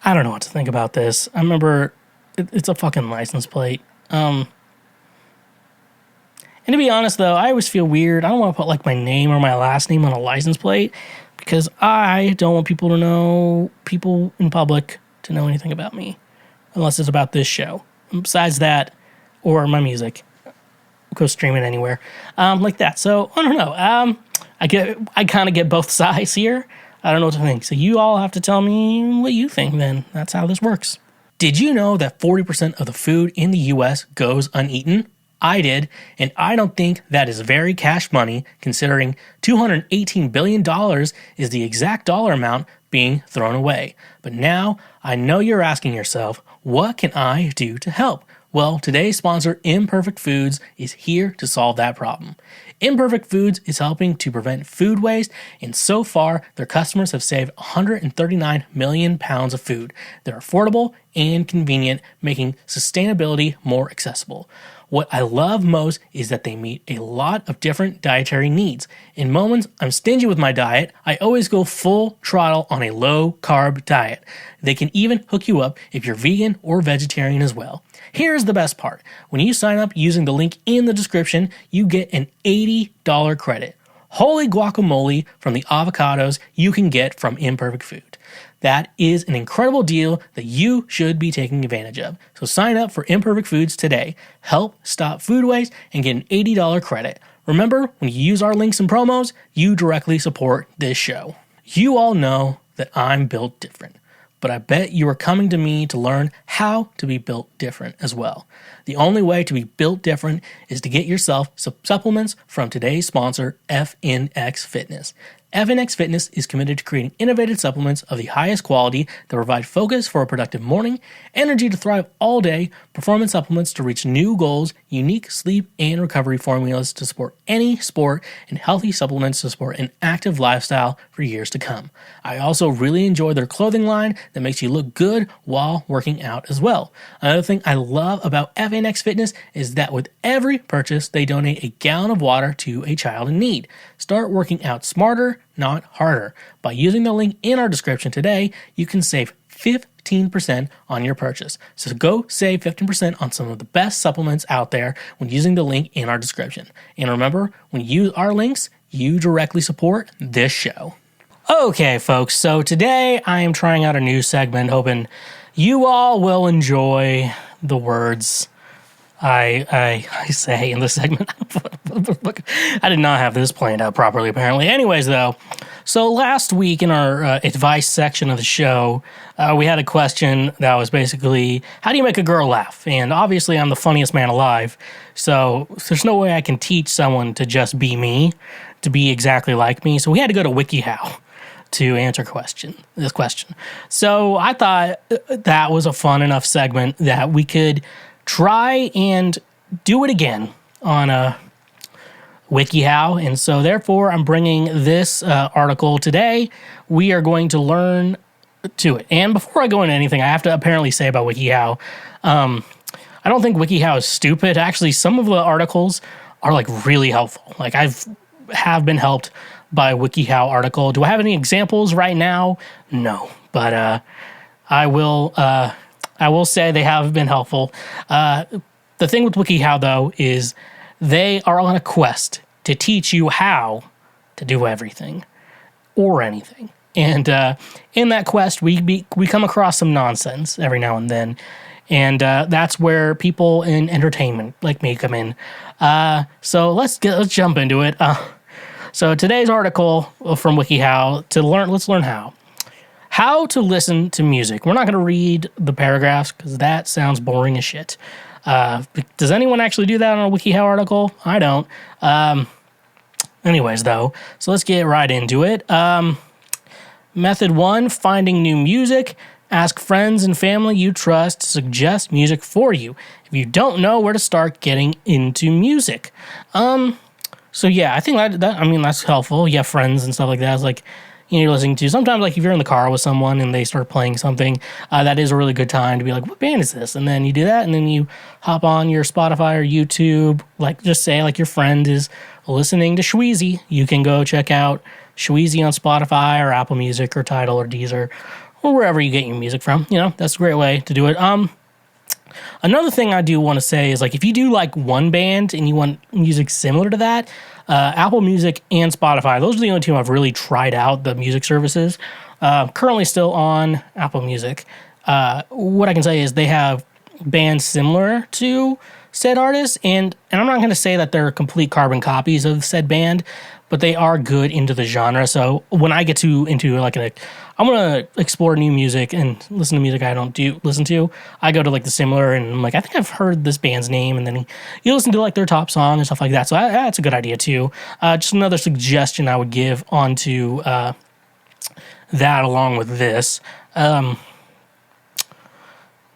I don't know what to think about this. I remember it's a fucking license plate. And to be honest, though, I always feel weird. I don't want to put like my name or my last name on a license plate because I don't want people in public to know anything about me unless it's about this show. And besides that, or my music, go stream it anywhere like that. So I don't know. I kind of get both sides here. I don't know what to think. So you all have to tell me what you think then. That's how this works. Did you know that 40% of the food in the US goes uneaten? I did, and I don't think that is very cash money considering $218 billion is the exact dollar amount being thrown away. But now I know you're asking yourself, what can I do to help? Well, today's sponsor, Imperfect Foods, is here to solve that problem. Imperfect Foods is helping to prevent food waste, and so far, their customers have saved 139 million pounds of food. They're affordable and convenient, making sustainability more accessible. What I love most is that they meet a lot of different dietary needs. In moments I'm stingy with my diet, I always go full throttle on a low-carb diet. They can even hook you up if you're vegan or vegetarian as well. Here's the best part. When you sign up using the link in the description, you get an $80 credit. Holy guacamole from the avocados you can get from Imperfect Food. That is an incredible deal that you should be taking advantage of. So sign up for Imperfect Foods today. Help stop food waste and get an $80 credit. Remember, when you use our links and promos, you directly support this show. You all know that I'm built different, but I bet you are coming to me to learn how to be built different as well. The only way to be built different is to get yourself some supplements from today's sponsor, FNX Fitness. FNX Fitness is committed to creating innovative supplements of the highest quality that provide focus for a productive morning, energy to thrive all day, performance supplements to reach new goals, unique sleep and recovery formulas to support any sport, and healthy supplements to support an active lifestyle for years to come. I also really enjoy their clothing line that makes you look good while working out as well. Another thing I love about FNX Fitness is that with every purchase, they donate a gallon of water to a child in need. Start working out smarter, not harder. By using the link in our description today, you can save 15% on your purchase. So go save 15% on some of the best supplements out there when using the link in our description. And remember, when you use our links, you directly support this show. Okay, folks, so today I am trying out a new segment, hoping you all will enjoy the words I say in this segment. I did not have this planned out properly, apparently. Anyways, though, so last week in our advice section of the show, we had a question that was basically, how do you make a girl laugh? And obviously, I'm the funniest man alive, so there's no way I can teach someone to just be me, to be exactly like me. So we had to go to WikiHow to answer this question. So I thought that was a fun enough segment that we could try and do it again on a WikiHow, and so therefore I'm bringing this article today. We are going to learn to it. And before I go into anything, I have to apparently say about WikiHow, I don't think WikiHow is stupid. Actually, some of the articles are like really helpful. Like have been helped by a WikiHow article. Do I have any examples right now? No, but I will say they have been helpful. The thing with WikiHow, though, is they are on a quest to teach you how to do everything or anything. And in that quest, we come across some nonsense every now and then. And that's where people in entertainment like me come in. So let's jump into it. So today's article from WikiHow, let's learn how. How to listen to music. We're not going to read the paragraphs because that sounds boring as shit. Does anyone actually do that on a WikiHow article? I don't. Anyways, though, so let's get right into it. Method 1, finding new music. Ask friends and family you trust to suggest music for you if you don't know where to start getting into music. So yeah, I think that's helpful. You have friends and stuff like that. It's like, you're listening to. Sometimes, like, if you're in the car with someone and they start playing something, that is a really good time to be like, what band is this? And then you do that, and then you hop on your Spotify or YouTube, like, just say, like, your friend is listening to Schweezy. You can go check out Schweezy on Spotify or Apple Music or Tidal or Deezer or wherever you get your music from. You know, that's a great way to do it. Another thing I do want to say is, like, if you do, like, one band and you want music similar to that, Apple Music and Spotify, those are the only two I've really tried out, the music services. Currently still on Apple Music. What I can say is they have bands similar to said artists, and I'm not going to say that they're complete carbon copies of said band, but they are good into the genre. So when I get into like I'm going to explore new music and listen to music I don't listen to, I go to like the similar, and I'm like, I think I've heard this band's name, and then you listen to like their top song and stuff like that. So that's a good idea too. Just another suggestion I would give onto that along with this.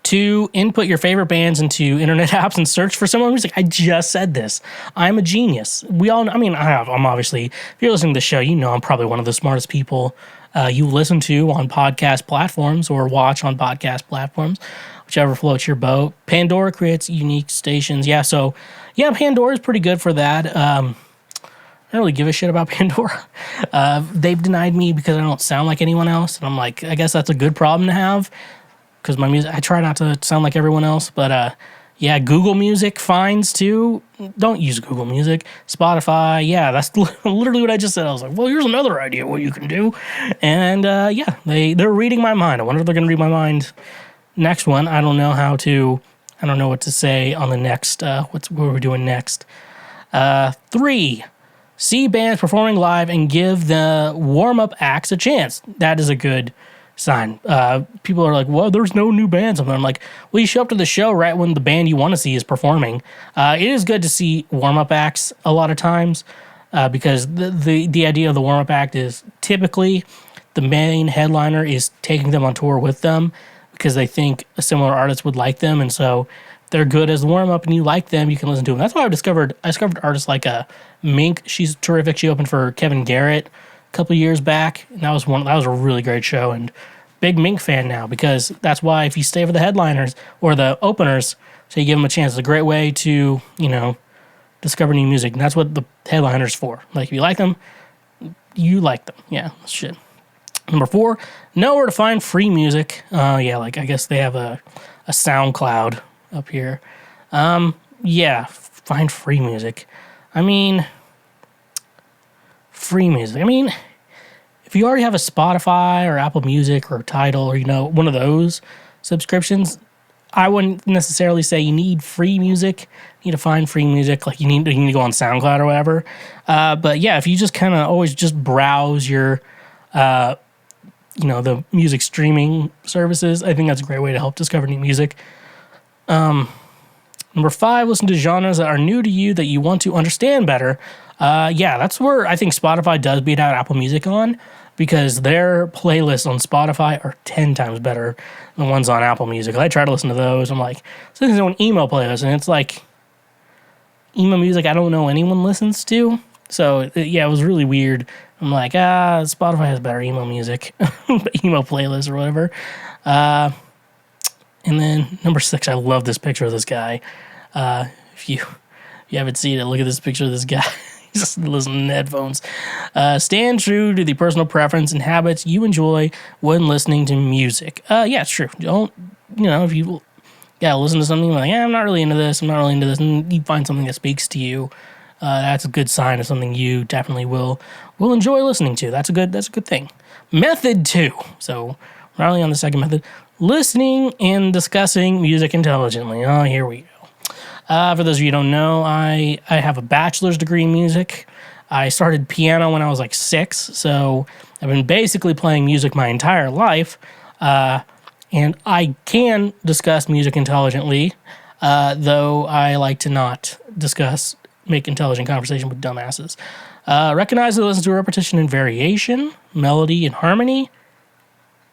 To input your favorite bands into internet apps and search for similar music. I just said this. I'm a genius. We all, I'm obviously, if you're listening to the show, you know I'm probably one of the smartest people you listen to on podcast platforms or watch on podcast platforms, whichever floats your boat. Pandora creates unique stations. Yeah, so, yeah, Pandora is pretty good for that. I don't really give a shit about Pandora. They've denied me because I don't sound like anyone else, and I'm like, I guess that's a good problem to have. Because my music, I try not to sound like everyone else, but yeah, Google Music finds too. Don't use Google Music. Spotify, yeah, that's literally what I just said. I was like, well, here's another idea what you can do, and yeah, they're reading my mind. I wonder if they're gonna read my mind next one. I don't know what to say on the next. What we're doing next? 3. See bands performing live and give the warm up acts a chance. That is a good sign. People are like, well, there's no new bands. I'm like, well, you show up to the show right when the band you want to see is performing. It is good to see warm-up acts a lot of times because the idea of the warm-up act is typically the main headliner is taking them on tour with them because they think a similar artist would like them, and so if they're good as the warm-up and you like them, you can listen to them. That's why I discovered artists like Mink. She's terrific. She opened for Kevin Garrett couple years back, and that was a really great show, and big Mink fan now because that's why if you stay for the headliners or the openers, so you give them a chance. It's a great way to discover new music, and that's what the headliners for. Like if you like them, you like them. Yeah, shit. Number 4, know where to find free music. Yeah, like I guess they have a SoundCloud up here. Yeah, find free music. Free music. If you already have a Spotify or Apple Music or Tidal or one of those subscriptions, I wouldn't necessarily say you need free music. You need to find free music, like you need to go on SoundCloud or whatever. But yeah, if you just kind of always just browse your, the music streaming services, I think that's a great way to help discover new music. Number 5, listen to genres that are new to you that you want to understand better. Yeah, that's where I think Spotify does beat out Apple Music on, because their playlists on Spotify are 10 times better than the ones on Apple Music. I try to listen to those. I'm like, listen to an emo playlist, and it's like emo music I don't know anyone listens to. So, yeah, it was really weird. I'm like, Spotify has better emo music, emo playlist or whatever. And then number 6, I love this picture of this guy. If you haven't seen it, look at this picture of this guy. He's just listening to headphones. Stand true to the personal preference and habits you enjoy when listening to music. Yeah, it's true. Don't, if you listen to something like, I'm not really into this, and you find something that speaks to you, that's a good sign of something you definitely will enjoy listening to. That's a good thing. Method 2. So we're only on the second method. Listening and discussing music intelligently. Oh, here we go. For those of you who don't know, I have a bachelor's degree in music. I started piano when I was like 6, so I've been basically playing music my entire life. And I can discuss music intelligently, though I like to not make intelligent conversation with dumbasses. Recognize and listen to repetition and variation, melody and harmony.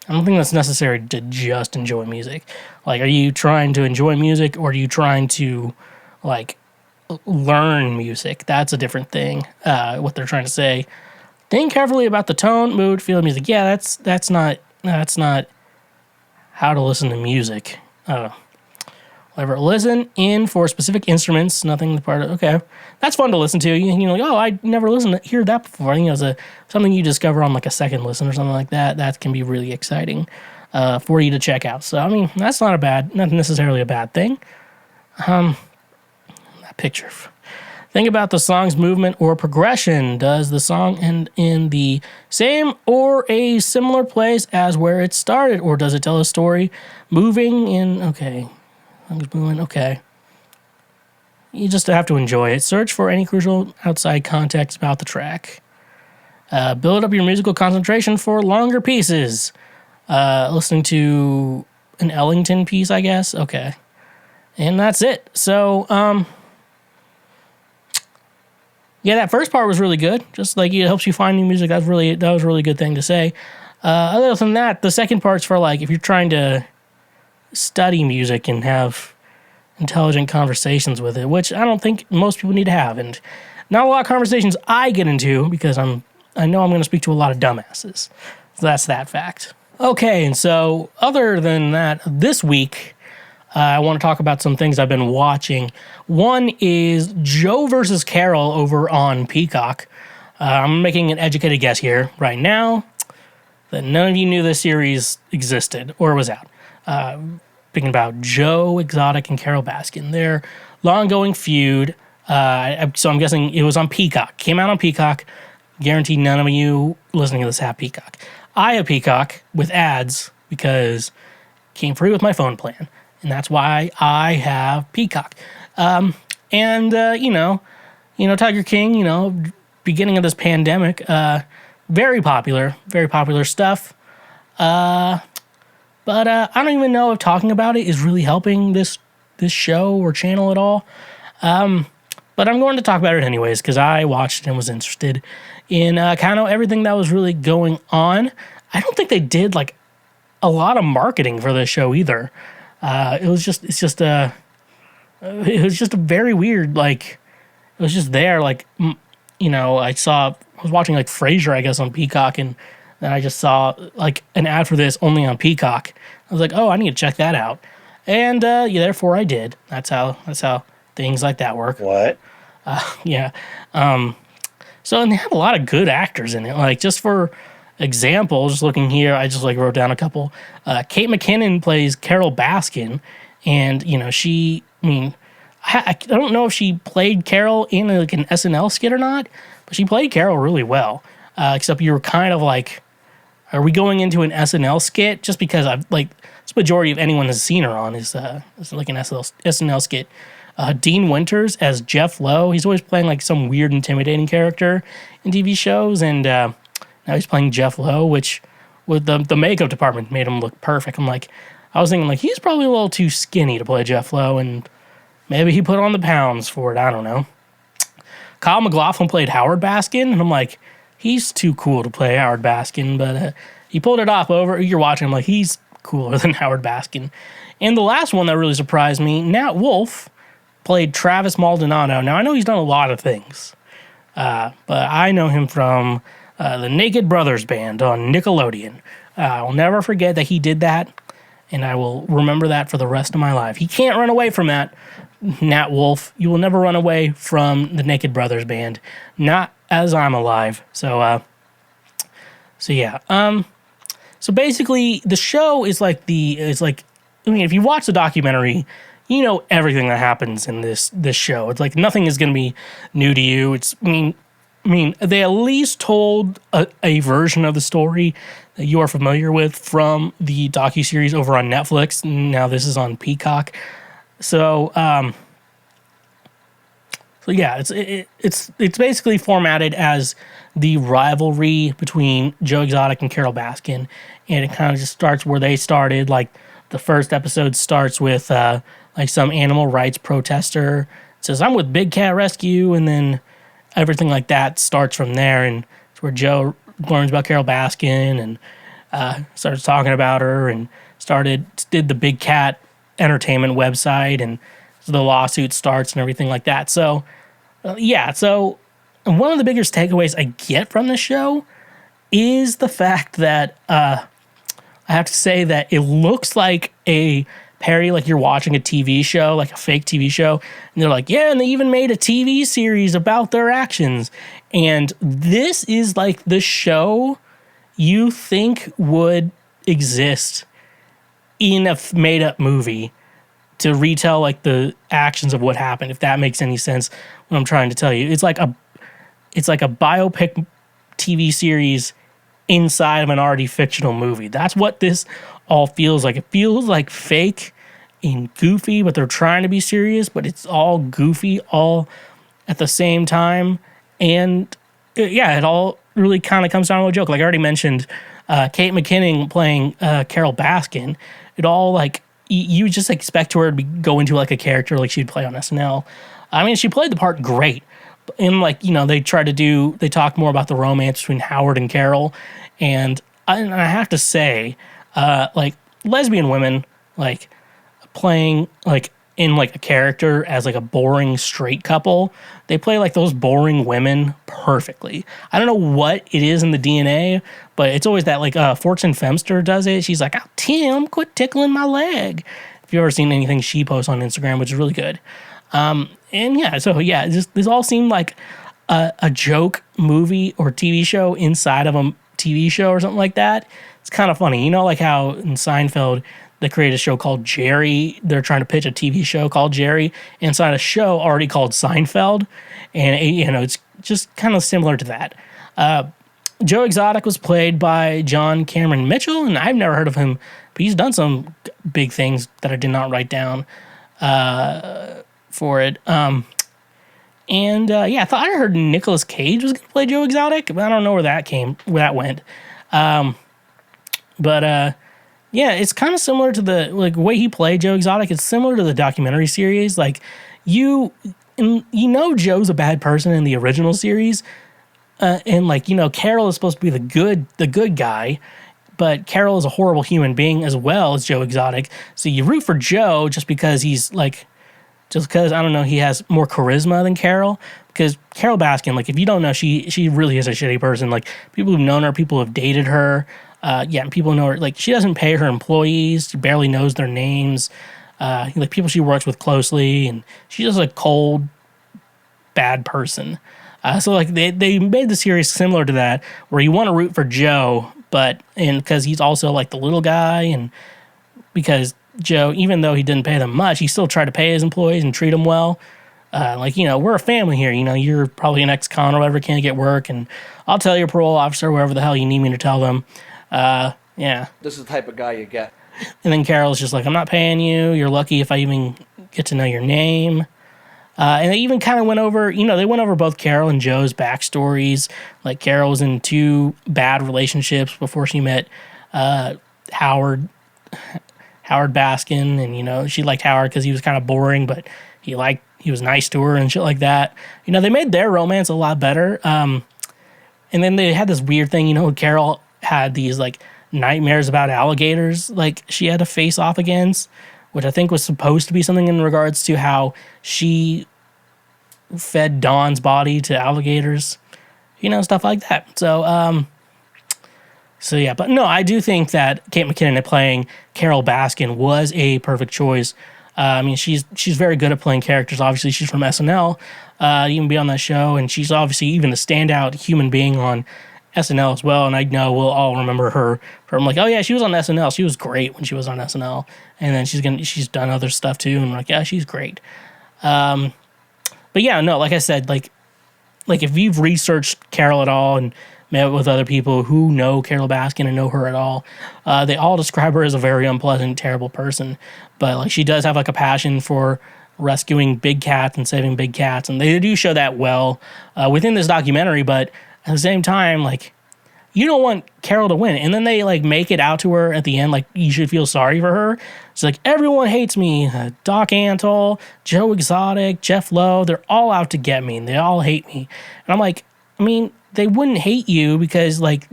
I don't think that's necessary to just enjoy music. Like, are you trying to enjoy music, or are you trying to, like, learn music? That's a different thing, what they're trying to say. Think carefully about the tone, mood, feel of music. Yeah, that's not how to listen to music. Whatever. Listen in for specific instruments, nothing the part of, okay. That's fun to listen to. Like, I never hear that before. I think it's something you discover on like a second listen or something like that. That can be really exciting for you to check out. So, that's not necessarily a bad thing. That picture. Think about the song's movement or progression. Does the song end in the same or a similar place as where it started? Or does it tell a story moving in, okay. Okay. You just have to enjoy it. Search for any crucial outside context about the track. Build up your musical concentration for longer pieces. Listening to an Ellington piece, I guess. Okay. And that's it. So, yeah, that first part was really good. Just like it helps you find new music. That was a really good thing to say. Other than that, the second part's for like if you're trying to study music and have intelligent conversations with it, which I don't think most people need to have, and not a lot of conversations I get into because I know I'm going to speak to a lot of dumbasses. So that's that fact. Okay, and so other than that, this week I want to talk about some things I've been watching. One is Joe versus Carol over on Peacock. I'm making an educated guess here right now that none of you knew this series existed or was out. Speaking about Joe Exotic and Carol Baskin, their long-going feud. So I'm guessing it was on Peacock. Came out on Peacock. Guarantee none of you listening to this have Peacock. I have Peacock with ads because it came free with my phone plan. And that's why I have Peacock. Tiger King, beginning of this pandemic, very popular stuff. But I don't even know if talking about it is really helping this show or channel at all. But I'm going to talk about it anyways because I watched it and was interested in kind of everything that was really going on. I don't think they did like a lot of marketing for this show either. It was just a very weird, like, it was just there, like, I was watching, like, Frasier, I guess, on Peacock, and then I just saw, like, an ad for this only on Peacock. I was like, oh, I need to check that out. And, therefore I did. That's how things like that work. What? Yeah. So, and they had a lot of good actors in it. Like, just for example, just looking here, I just, like, wrote down a couple. Kate McKinnon plays Carol Baskin, and, I don't know if she played Carol in like an SNL skit or not, but she played Carol really well. Except you were kind of like, are we going into an SNL skit? Just because I've like, the majority of anyone has seen her on is like an SNL skit. Dean Winters as Jeff Lowe. He's always playing like some weird, intimidating character in TV shows, and now he's playing Jeff Lowe, which with the makeup department made him look perfect. I was thinking like he's probably a little too skinny to play Jeff Lowe, and maybe he put on the pounds for it. I don't know. Kyle MacLachlan played Howard Baskin, and I'm like, he's too cool to play Howard Baskin, but he pulled it off over. You're watching, I'm like, he's cooler than Howard Baskin. And the last one that really surprised me, Nat Wolff played Travis Maldonado. Now, I know he's done a lot of things, but I know him from the Naked Brothers Band on Nickelodeon. I'll never forget that he did that, and I will remember that for the rest of my life. He can't run away from that, Nat Wolff. You will never run away from the Naked Brothers Band, not as I'm alive. So yeah. So basically, the show is like if you watch the documentary, you know everything that happens in this show. It's like nothing is going to be new to you. They at least told a version of the story that you are familiar with from the docuseries over on Netflix. Now this is on Peacock. So yeah, it's basically formatted as the rivalry between Joe Exotic and Carol Baskin, and it kind of just starts where they started. Like the first episode starts with like some animal rights protester says, "I'm with Big Cat Rescue," and then everything like that starts from there, and it's where Joe learns about Carol Baskin and starts talking about her and did the Big Cat Entertainment website, and so the lawsuit starts and everything like that. So yeah, so one of the biggest takeaways I get from the show is the fact that I have to say that it looks like a parody, like you're watching a TV show, like a fake TV show, and they're like, yeah, and they even made a TV series about their actions. And this is like the show you think would exist in a made-up movie to retell like the actions of what happened, if that makes any sense what I'm trying to tell you. It's like a biopic TV series inside of an already fictional movie. That's what this all feels like. It feels like fake and goofy, but they're trying to be serious, but it's all goofy all at the same time. And it all really kind of comes down to a joke. Like I already mentioned, Kate McKinnon playing Carol Baskin. It all like you just expect her to go into like a character like she'd play on SNL. I mean, she played the part great. And like, they talk more about the romance between Howard and Carol. And I have to say, like lesbian women, like playing like in like a character as like a boring straight couple, they play like those boring women perfectly. I don't know what it is in the DNA, but it's always that like Fortune Femster does it. She's like, "Oh, Tim, quit tickling my leg." If you've ever seen anything she posts on Instagram, which is really good. This all seemed like a joke movie or TV show inside of a TV show or something like that. It's kind of funny. Like how in Seinfeld, they created a show called Jerry. They're trying to pitch a TV show called Jerry inside a show already called Seinfeld. And, it's just kind of similar to that. Joe Exotic was played by John Cameron Mitchell, and I've never heard of him, but he's done some big things that I did not write down for it. I thought I heard Nicolas Cage was going to play Joe Exotic, but I don't know where that went. It's kind of similar to the like way he played Joe Exotic. It's similar to the documentary series. Like Joe's a bad person in the original series, and Carol is supposed to be the good guy, but Carol is a horrible human being as well as Joe Exotic. So you root for Joe just because he has more charisma than Carol. Because Carol Baskin, like if you don't know, she really is a shitty person. Like people who've known her, people who've dated her. People know her. Like she doesn't pay her employees. She barely knows their names. Like people she works with closely, and she's just a cold, bad person. So like they made the series similar to that, where you want to root for Joe, because he's also like the little guy, and because Joe, even though he didn't pay them much, he still tried to pay his employees and treat them well. We're a family here. You're probably an ex-con or whatever, can't get work, and I'll tell your parole officer wherever the hell you need me to tell them. This is the type of guy you get. And then Carol's just like, "I'm not paying you. You're lucky if I even get to know your name." And they even kind of went over, they went over both Carol and Joe's backstories. Like Carol was in 2 bad relationships before she met Howard Baskin, and she liked Howard because he was kind of boring, but he was nice to her and shit like that. They made their romance a lot better. And then they had this weird thing, Carol had these like nightmares about alligators, like she had to face off against, which I think was supposed to be something in regards to how she fed Dawn's body to alligators, stuff like that. So but no, I do think that Kate McKinnon playing Carol Baskin was a perfect choice. She's very good at playing characters. Obviously, she's from SNL, even be on that show, and she's obviously even a standout human being on SNL as well. And I know we'll all remember her from like, oh yeah, she was on SNL. She was great when she was on SNL, and then she's done other stuff too. And like, yeah, she's great. Like I said, like if you've researched Carol at all and met with other people who know Carol Baskin and know her at all, they all describe her as a very unpleasant, terrible person. But like she does have like a passion for rescuing big cats and saving big cats, and they do show that well within this documentary. But at the same time, like you don't want Carol to win, and then they like make it out to her at the end like you should feel sorry for her. It's like everyone hates me. Doc Antle, Joe Exotic, Jeff Lowe, they're all out to get me, and they all hate me. And I'm like, they wouldn't hate you because like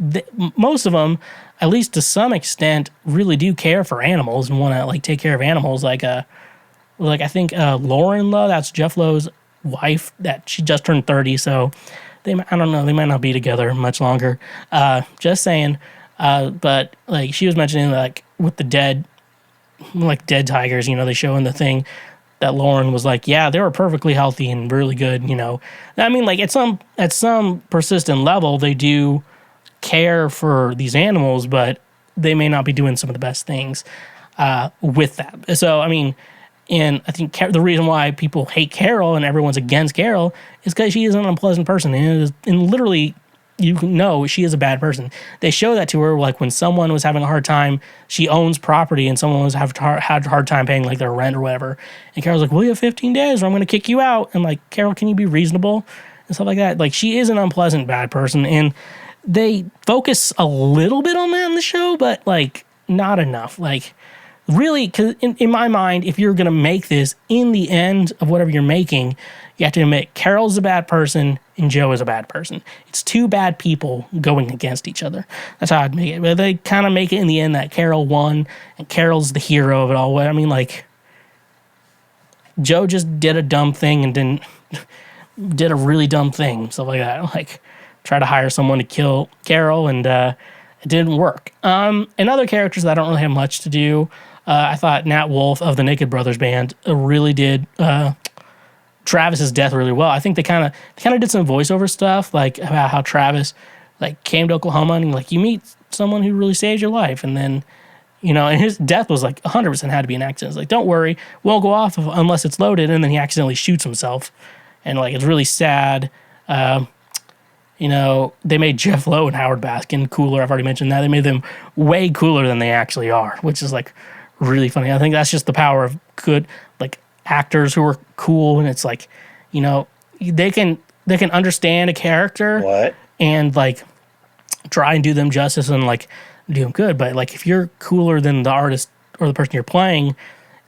most of them, at least to some extent, really do care for animals and want to like take care of animals. Like I think Lauren Lowe, that's Jeff Lowe's wife, that she just turned 30, so I don't know, they might not be together much longer. Just saying. But like she was mentioning like with the dead tigers, they show in the thing that Lauren was like, yeah, they were perfectly healthy and really good, like at some persistent level, they do care for these animals, but they may not be doing some of the best things with that. So, and I think the reason why people hate Carol and everyone's against Carol is because she is an unpleasant person. And literally, you know she is a bad person. They show that to her, like when someone was having a hard time, she owns property and someone was had a hard time paying like their rent or whatever. And Carol's like, well, you have 15 days or I'm going to kick you out. And like, Carol, can you be reasonable? And stuff like that. Like, she is an unpleasant bad person. And they focus a little bit on that in the show, but like not enough. Like, really, because in my mind, if you're going to make this in the end of whatever you're making, you have to admit Carol's a bad person and Joe is a bad person. It's two bad people going against each other. That's how I'd make it. But they kind of make it in the end that Carol won and Carol's the hero of it all. I mean, like, Joe just did a dumb thing and did a really dumb thing, stuff like that. Like, try to hire someone to kill Carol, and it didn't work. And other characters that don't really have much to do. I thought Nat Wolff of the Naked Brothers Band really did Travis's death really well. I think they kind of did some voiceover stuff, like about how Travis like came to Oklahoma and like you meet someone who really saves your life, and then and his death was like 100% had to be an accident. It's like, don't worry, won't go off unless it's loaded, and then he accidentally shoots himself, and like it's really sad. They made Jeff Lowe and Howard Baskin cooler. I've already mentioned that. They made them way cooler than they actually are, which is like really funny. I think that's just the power of good like actors who are cool, and it's like, they can understand a character and like try and do them justice and like do them good. But like if you're cooler than the artist or the person you're playing,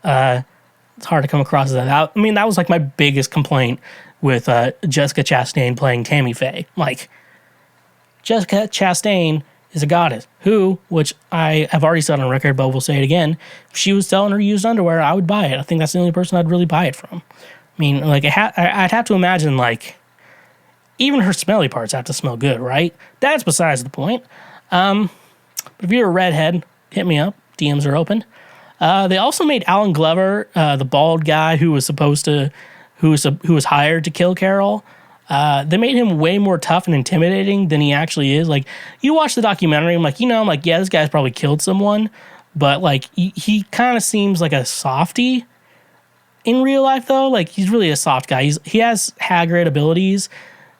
it's hard to come across as that. I mean, that was like my biggest complaint with Jessica Chastain playing Tammy Faye. Like, Jessica Chastain is a goddess who, which I have already said on record, but we'll say it again, if she was selling her used underwear, I would buy it. I think that's the only person I'd really buy it from. I mean, like, I'd have to imagine, like, even her smelly parts have to smell good, right? That's besides the point. But if you're a redhead, hit me up. DMs are open. They also made Alan Glover, the bald guy who was hired to kill Carol. They made him way more tough and intimidating than he actually is. Like, you watch the documentary, I'm like, yeah, this guy's probably killed someone, but like, he kind of seems like a softie in real life, though. Like, he's really a soft guy. He has Hagrid abilities,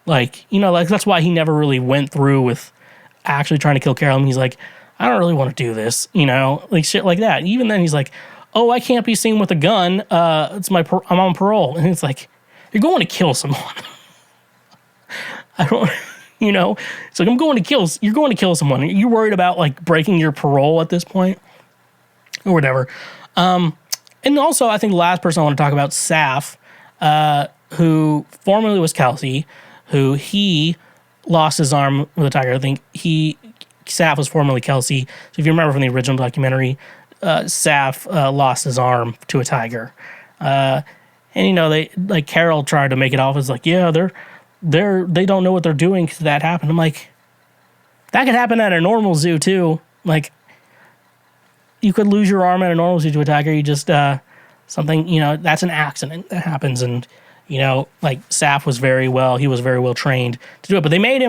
like, like that's why he never really went through with actually trying to kill Carol. And he's like, I don't really want to do this, like shit like that. Even then, he's like, oh, I can't be seen with a gun. I'm on parole, and it's like, you're going to kill someone. I don't, it's like, you're going to kill someone. Are you worried about like breaking your parole at this point or whatever? And also I think the last person I want to talk about, Saf, who formerly was Kelsey, who he lost his arm with a tiger. I think Saf was formerly Kelsey. So if you remember from the original documentary, Saf lost his arm to a tiger. And they like Carol tried to make it off as like, yeah, they don't know what they're doing because that happened. I'm like, that could happen at a normal zoo too. Like, you could lose your arm at a normal zoo to a tiger. You just something, that's an accident that happens. And like Saf was very well trained to do it. But they made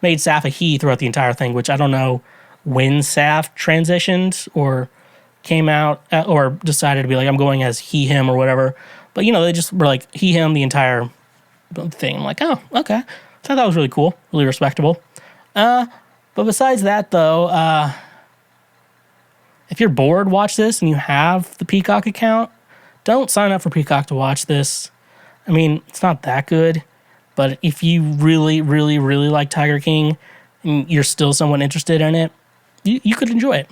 Saf a he throughout the entire thing, which I don't know when Saf transitioned or came out or decided to be like, I'm going as he, him, or whatever. But, they just were like he, him the entire thing. I'm like, oh, okay. So that was really cool, really respectable. But besides that, though, if you're bored, watch this, and you have the Peacock account, don't sign up for Peacock to watch this. I mean, it's not that good, but if you really, really, really like Tiger King and you're still somewhat interested in it, you could enjoy it.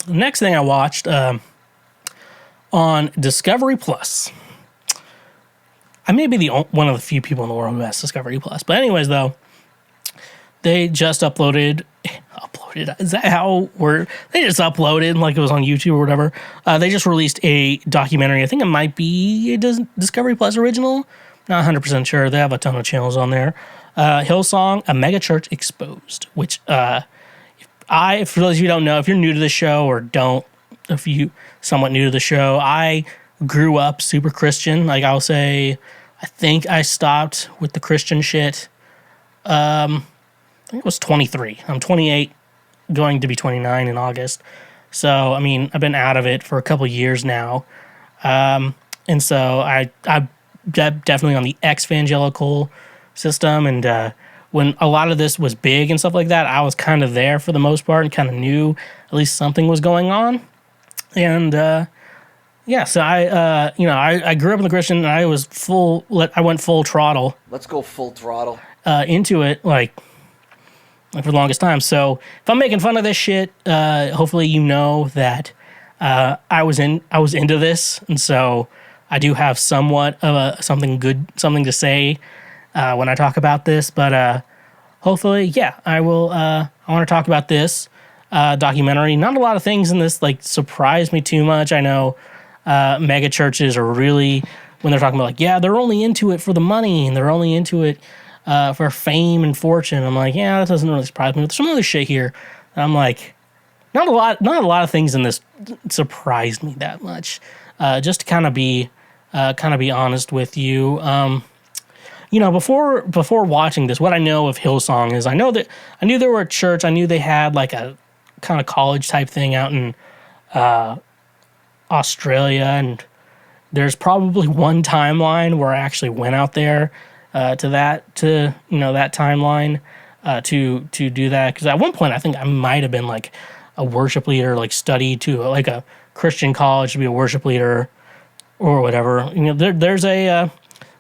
The next thing I watched on Discovery Plus. I may be one of the few people in the world who has Discovery Plus. But anyways, though, they just uploaded. Is that how they just uploaded like it was on YouTube or whatever? They just released a documentary. I think it might be a Discovery Plus original. Not 100% sure. They have a ton of channels on there. Hillsong, A Mega Church Exposed, which for those of you who don't know, if you're new to the show or if you somewhat new to the show, I grew up super Christian. Like, I'll say, I think I stopped with the Christian shit. I think it was 23. I'm 28, going to be 29 in August. So, I mean, I've been out of it for a couple years now. And so I'm definitely on the ex-evangelical system. And when a lot of this was big and stuff like that, I was kind of there for the most part and kind of knew at least something was going on. And yeah, so I grew up in the Christian, and I was I went full throttle. Let's go full throttle into it, like for the longest time. So if I'm making fun of this shit, hopefully you know that I was into this, and so I do have somewhat of something to say when I talk about this. But hopefully, yeah, I will. I want to talk about this documentary. Not a lot of things in this like surprised me too much. I know mega churches are really, when they're talking about like, yeah, they're only into it for the money and they're only into it for fame and fortune. I'm like, yeah, that doesn't really surprise me. But there's some other shit here. And I'm like, not a lot of things in this surprised me that much. Just to kind of be honest with you. Before watching this, what I know of Hillsong is I knew they were a church. I knew they had like a kind of college type thing out in Australia, and there's probably one timeline where I actually went out there to that timeline to do that, because at one point I think I might have been like a worship leader, like studied to like a Christian college to be a worship leader or whatever. There's a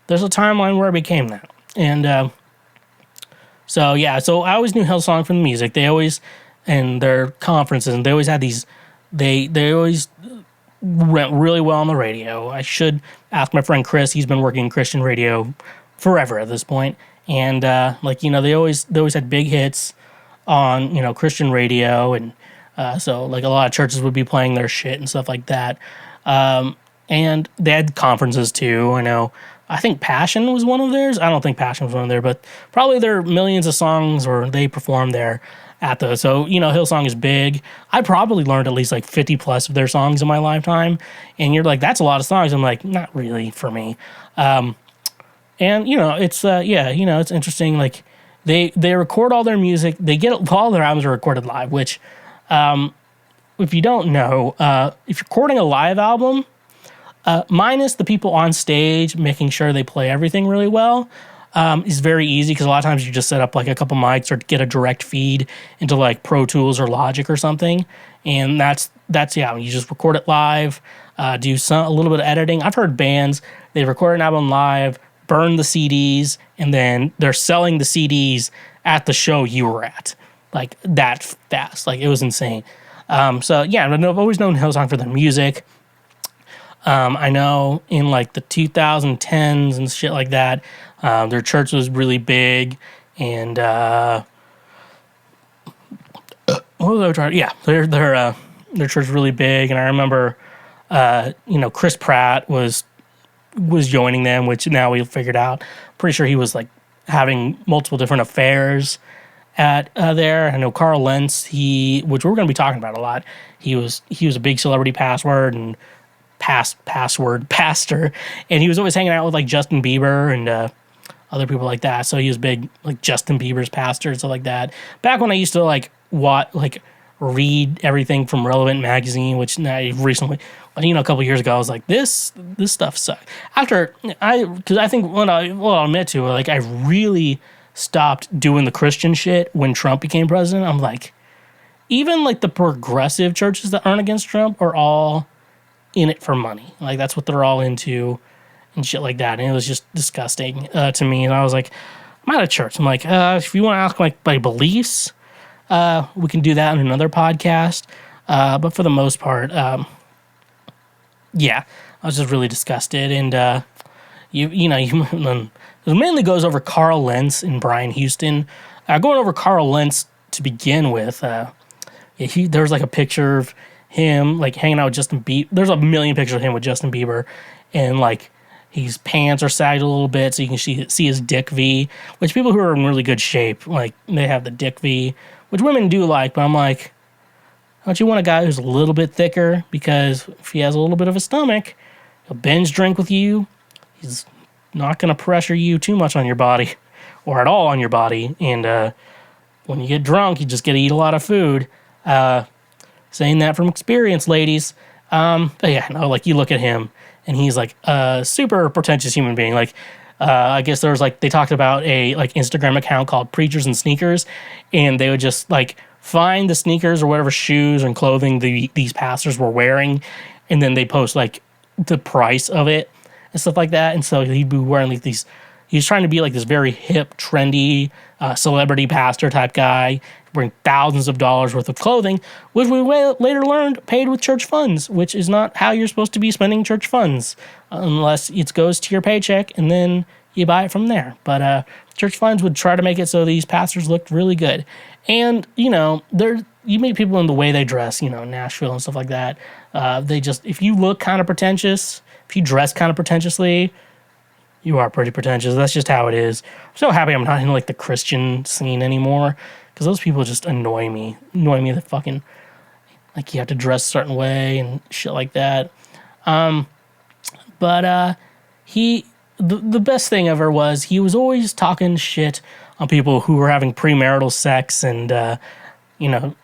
timeline where I became that, and so I always knew Hillsong from the music. They always, in their conferences, and they always had these. They always went really well on the radio. I should ask my friend Chris. He's been working in Christian radio forever at this point, and they always had big hits on Christian radio, and so like a lot of churches would be playing their shit and stuff like that. And they had conferences too. I think Passion was one of theirs. I don't think Passion was one of theirs, but probably there are millions of songs or they performed there at those. So, Hillsong is big. I probably learned at least like 50 plus of their songs in my lifetime. And you're like, that's a lot of songs. I'm like, not really for me. And it's interesting. Like they record all their music. They get all their albums are recorded live, which, if you don't know, if you're recording a live album, minus the people on stage making sure they play everything really well, is very easy, because a lot of times you just set up like a couple mics or get a direct feed into like Pro Tools or Logic or something, and that's you just record it live, do a little bit of editing. I've heard bands, they record an album live, burn the CDs, and then they're selling the CDs at the show you were at, like that fast. Like it was insane. I've always known Hillsong for their music. I know in like the 2010s and shit like that, their church was really big, and what was I trying? Yeah, their church was really big, and I remember, Chris Pratt was joining them, which now we figured out. Pretty sure he was like having multiple different affairs at there. I know Carl Lentz, which we're going to be talking about a lot. He was a big celebrity pastor, and he was always hanging out with like Justin Bieber and other people like that. So he was big, like Justin Bieber's pastor and stuff like that. Back when I used to read everything from Relevant magazine, which recently, a couple years ago, I was like, this stuff sucks. Because I think I'll admit to, like, I really stopped doing the Christian shit when Trump became president. I'm like, even like the progressive churches that aren't against Trump are all in it for money. Like that's what they're all into and shit like that. And it was just disgusting to me. And I was like, I'm out of church. I'm like, if you want to ask like my beliefs, we can do that in another podcast. But for the most part, I was just really disgusted. And it mainly goes over Carl Lentz and Brian Houston. Going over Carl Lentz to begin with, there was like a picture of him like hanging out with Justin Bieber. There's a million pictures of him with Justin Bieber, and like his pants are sagged a little bit so you can see his dick V, which people who are in really good shape, like they have the dick V, which women do like, but I'm like, don't you want a guy who's a little bit thicker? Because if he has a little bit of a stomach, he'll binge drink with you. He's not going to pressure you too much on your body or at all on your body. And when you get drunk, you just get to eat a lot of food. saying that from experience, ladies. But yeah, no, like you look at him and he's like a super pretentious human being. Like, I guess there was like, they talked about a like Instagram account called Preachers and Sneakers, and they would just like find the sneakers or whatever shoes and clothing these pastors were wearing, and then they post like the price of it and stuff like that. And so he'd be wearing like these, he's trying to be like this very hip, trendy, celebrity pastor type guy, wearing thousands of dollars worth of clothing, which we later learned paid with church funds, which is not how you're supposed to be spending church funds, unless it goes to your paycheck and then you buy it from there. But church funds would try to make it so these pastors looked really good. And, you know, you meet people in the way they dress, you know, Nashville and stuff like that. They just, if you look kind of pretentious, if you dress kind of pretentiously, you are pretty pretentious. That's just how it is. I'm so happy I'm not in like the Christian scene anymore, because those people just annoy me. That fucking, like, you have to dress a certain way and shit like that. But the best thing ever was he was always talking shit on people who were having premarital sex and, you know,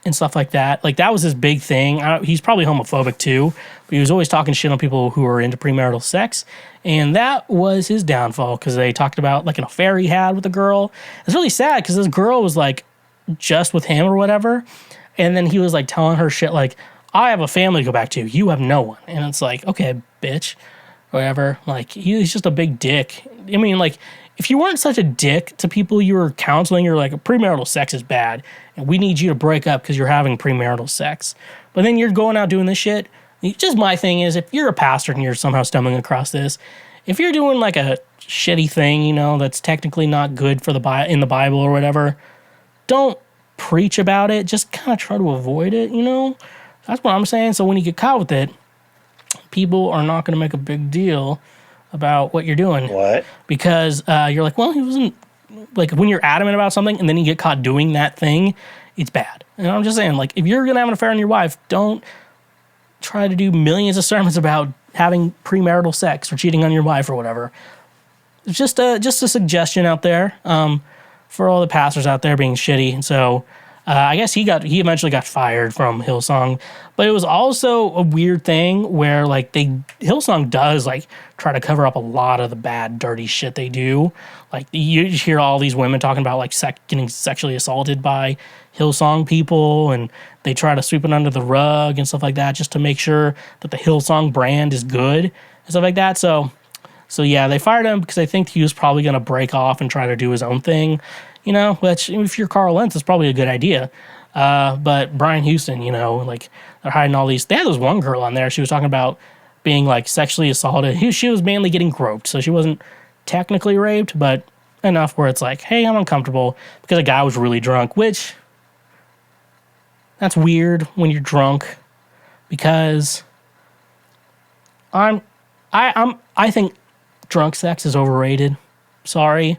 and stuff like that. Like, that was his big thing. He's probably homophobic too, but he was always talking shit on people who were into premarital sex. And that was his downfall, because they talked about like an affair he had with a girl. It's really sad because this girl was like just with him or whatever. And then he was like telling her shit like, I have a family to go back to. You have no one. And it's like, okay, bitch, whatever. Like, he's just a big dick. I mean, like, if you weren't such a dick to people you were counseling, you're like, premarital sex is bad, and we need you to break up because you're having premarital sex. But then you're going out doing this shit. Just my thing is, if you're a pastor and you're somehow stumbling across this, if you're doing like a shitty thing, you know, that's technically not good for in the Bible or whatever, don't preach about it. Just kind of try to avoid it, you know? That's what I'm saying. So when you get caught with it, people are not going to make a big deal about what you're doing. What? Because you're like, well, he wasn't, like, when you're adamant about something and then you get caught doing that thing, it's bad. And I'm just saying, like, if you're going to have an affair on your wife, don't try to do millions of sermons about having premarital sex or cheating on your wife or whatever. It's just a suggestion out there for all the pastors out there being shitty. And so I guess he eventually got fired from Hillsong, but it was also a weird thing where like Hillsong does like try to cover up a lot of the bad, dirty shit they do. Like you hear all these women talking about like getting sexually assaulted by Hillsong people, and they try to sweep it under the rug and stuff like that just to make sure that the Hillsong brand is good and stuff like that. So yeah, they fired him because I think he was probably going to break off and try to do his own thing. You know, which if you're Carl Lentz, it's probably a good idea. But Brian Houston, you know, like they're hiding all these. They had this one girl on there. She was talking about being like sexually assaulted. She was mainly getting groped, so she wasn't technically raped, but enough where it's like, hey, I'm uncomfortable because a guy was really drunk. Which that's weird when you're drunk, because I think drunk sex is overrated. Sorry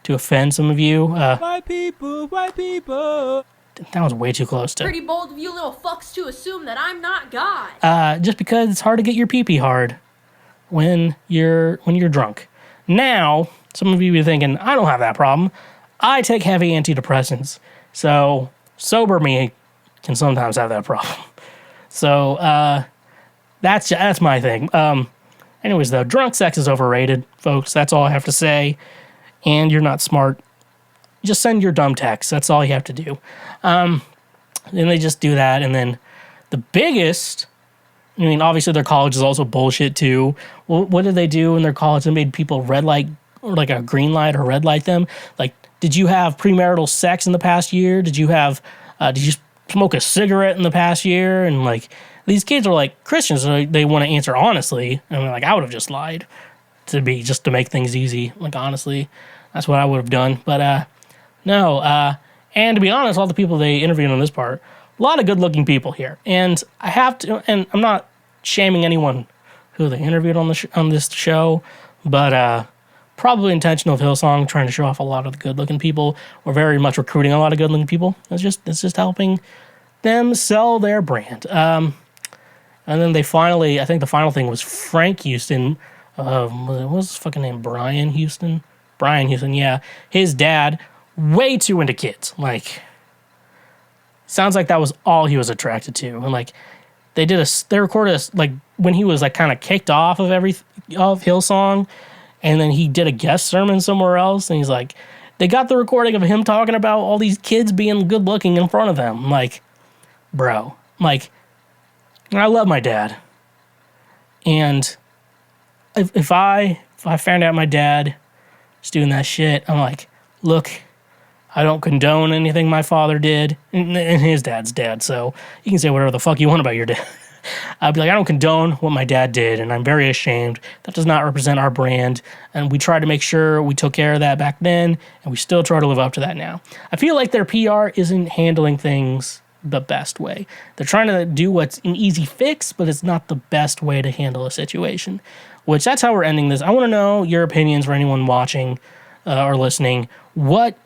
to offend some of you. White people. That was way too close to. Pretty bold of you little fucks to assume that I'm not God. Just because it's hard to get your pee-pee hard when you're drunk. Now, some of you be thinking, I don't have that problem. I take heavy antidepressants, so sober me can sometimes have that problem. So that's my thing. Anyways, though, drunk sex is overrated, folks. That's all I have to say. And you're not smart, just send your dumb text. That's all you have to do. And they just do that. And then the biggest, I mean, obviously their college is also bullshit too. Well, what did they do in their college? They made people red light, or like a green light or red light them. Like, did you have premarital sex in the past year? Did you smoke a cigarette in the past year? And like, these kids are like Christians, so they want to answer honestly. And like, I would have just lied to make things easy. Like, honestly, that's what I would have done. But no. And to be honest, all the people they interviewed on this part, a lot of good-looking people here. And I have to, and I'm not shaming anyone who they interviewed on this show, but probably intentional of Hillsong trying to show off a lot of the good-looking people. We're very much recruiting a lot of good-looking people. It's just helping them sell their brand. And then I think the final thing was Frank Houston. What was his fucking name? Brian Houston, yeah. His dad, way too into kids. Like, Sounds like that was all he was attracted to. And like they recorded a, like when he was like kind of kicked off of Hillsong, and then he did a guest sermon somewhere else, and he's like, they got the recording of him talking about all these kids being good looking in front of them. I'm like, bro, like, I love my dad. And if I found out my dad was doing that shit, I'm like, look, I don't condone anything my father did, and his dad's dead, so you can say whatever the fuck you want about your dad. I'd be like, I don't condone what my dad did, and I'm very ashamed. That does not represent our brand, and we tried to make sure we took care of that back then, and we still try to live up to that now. I feel like their PR isn't handling things the best way. They're trying to do what's an easy fix, but it's not the best way to handle a situation, which that's how we're ending this. I want to know your opinions for anyone watching or listening.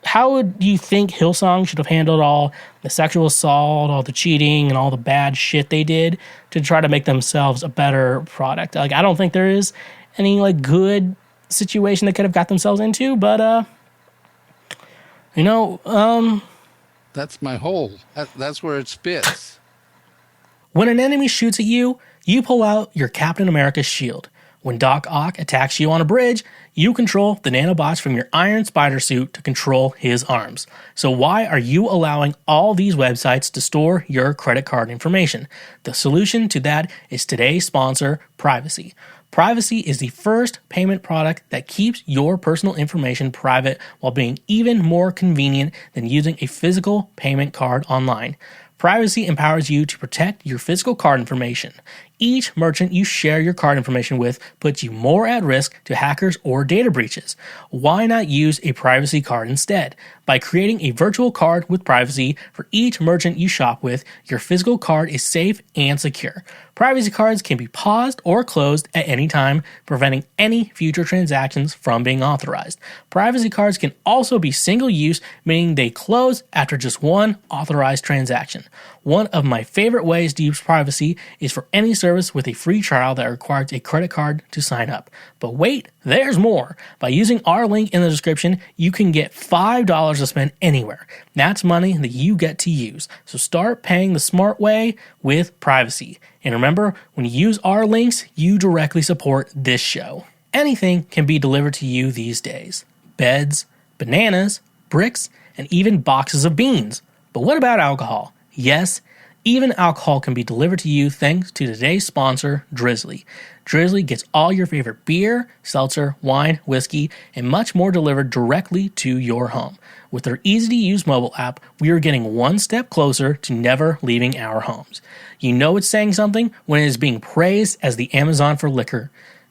How do you think Hillsong should have handled all the sexual assault, all the cheating, and all the bad shit they did to try to make themselves a better product? Like, I don't think there is any like good situation they could have got themselves into, but That's my hole. That's where it spits. when an enemy shoots at you, you pull out your Captain America shield. When Doc Ock attacks you on a bridge, you control the nanobots from your Iron Spider suit to control his arms. So why are you allowing all these websites to store your credit card information? The solution to that is today's sponsor, Privacy. Privacy is the first payment product that keeps your personal information private while being even more convenient than using a physical payment card online. Privacy empowers you to protect your physical card information. Each merchant you share your card information with puts you more at risk to hackers or data breaches. Why not use a privacy card instead? By creating a virtual card with privacy for each merchant you shop with, your physical card is safe and secure. Privacy cards can be paused or closed at any time, preventing any future transactions from being authorized. Privacy cards can also be single-use, meaning they close after just one authorized transaction. One of my favorite ways to use privacy is for any service with a free trial that requires a credit card to sign up. But wait, there's more. By using our link in the description, you can get $5 to spend anywhere. That's money that you get to use. So start paying the smart way with Privacy. And remember, when you use our links, you directly support this show. Anything can be delivered to you these days. Beds, bananas, bricks, and even boxes of beans. But what about alcohol? Yes, even alcohol can be delivered to you thanks to today's sponsor, Drizly. Drizly gets all your favorite beer, seltzer, wine, whiskey, and much more delivered directly to your home. With their easy-to-use mobile app, we are getting one step closer to never leaving our homes. You know it's saying something when it is being praised as the Amazon for liquor.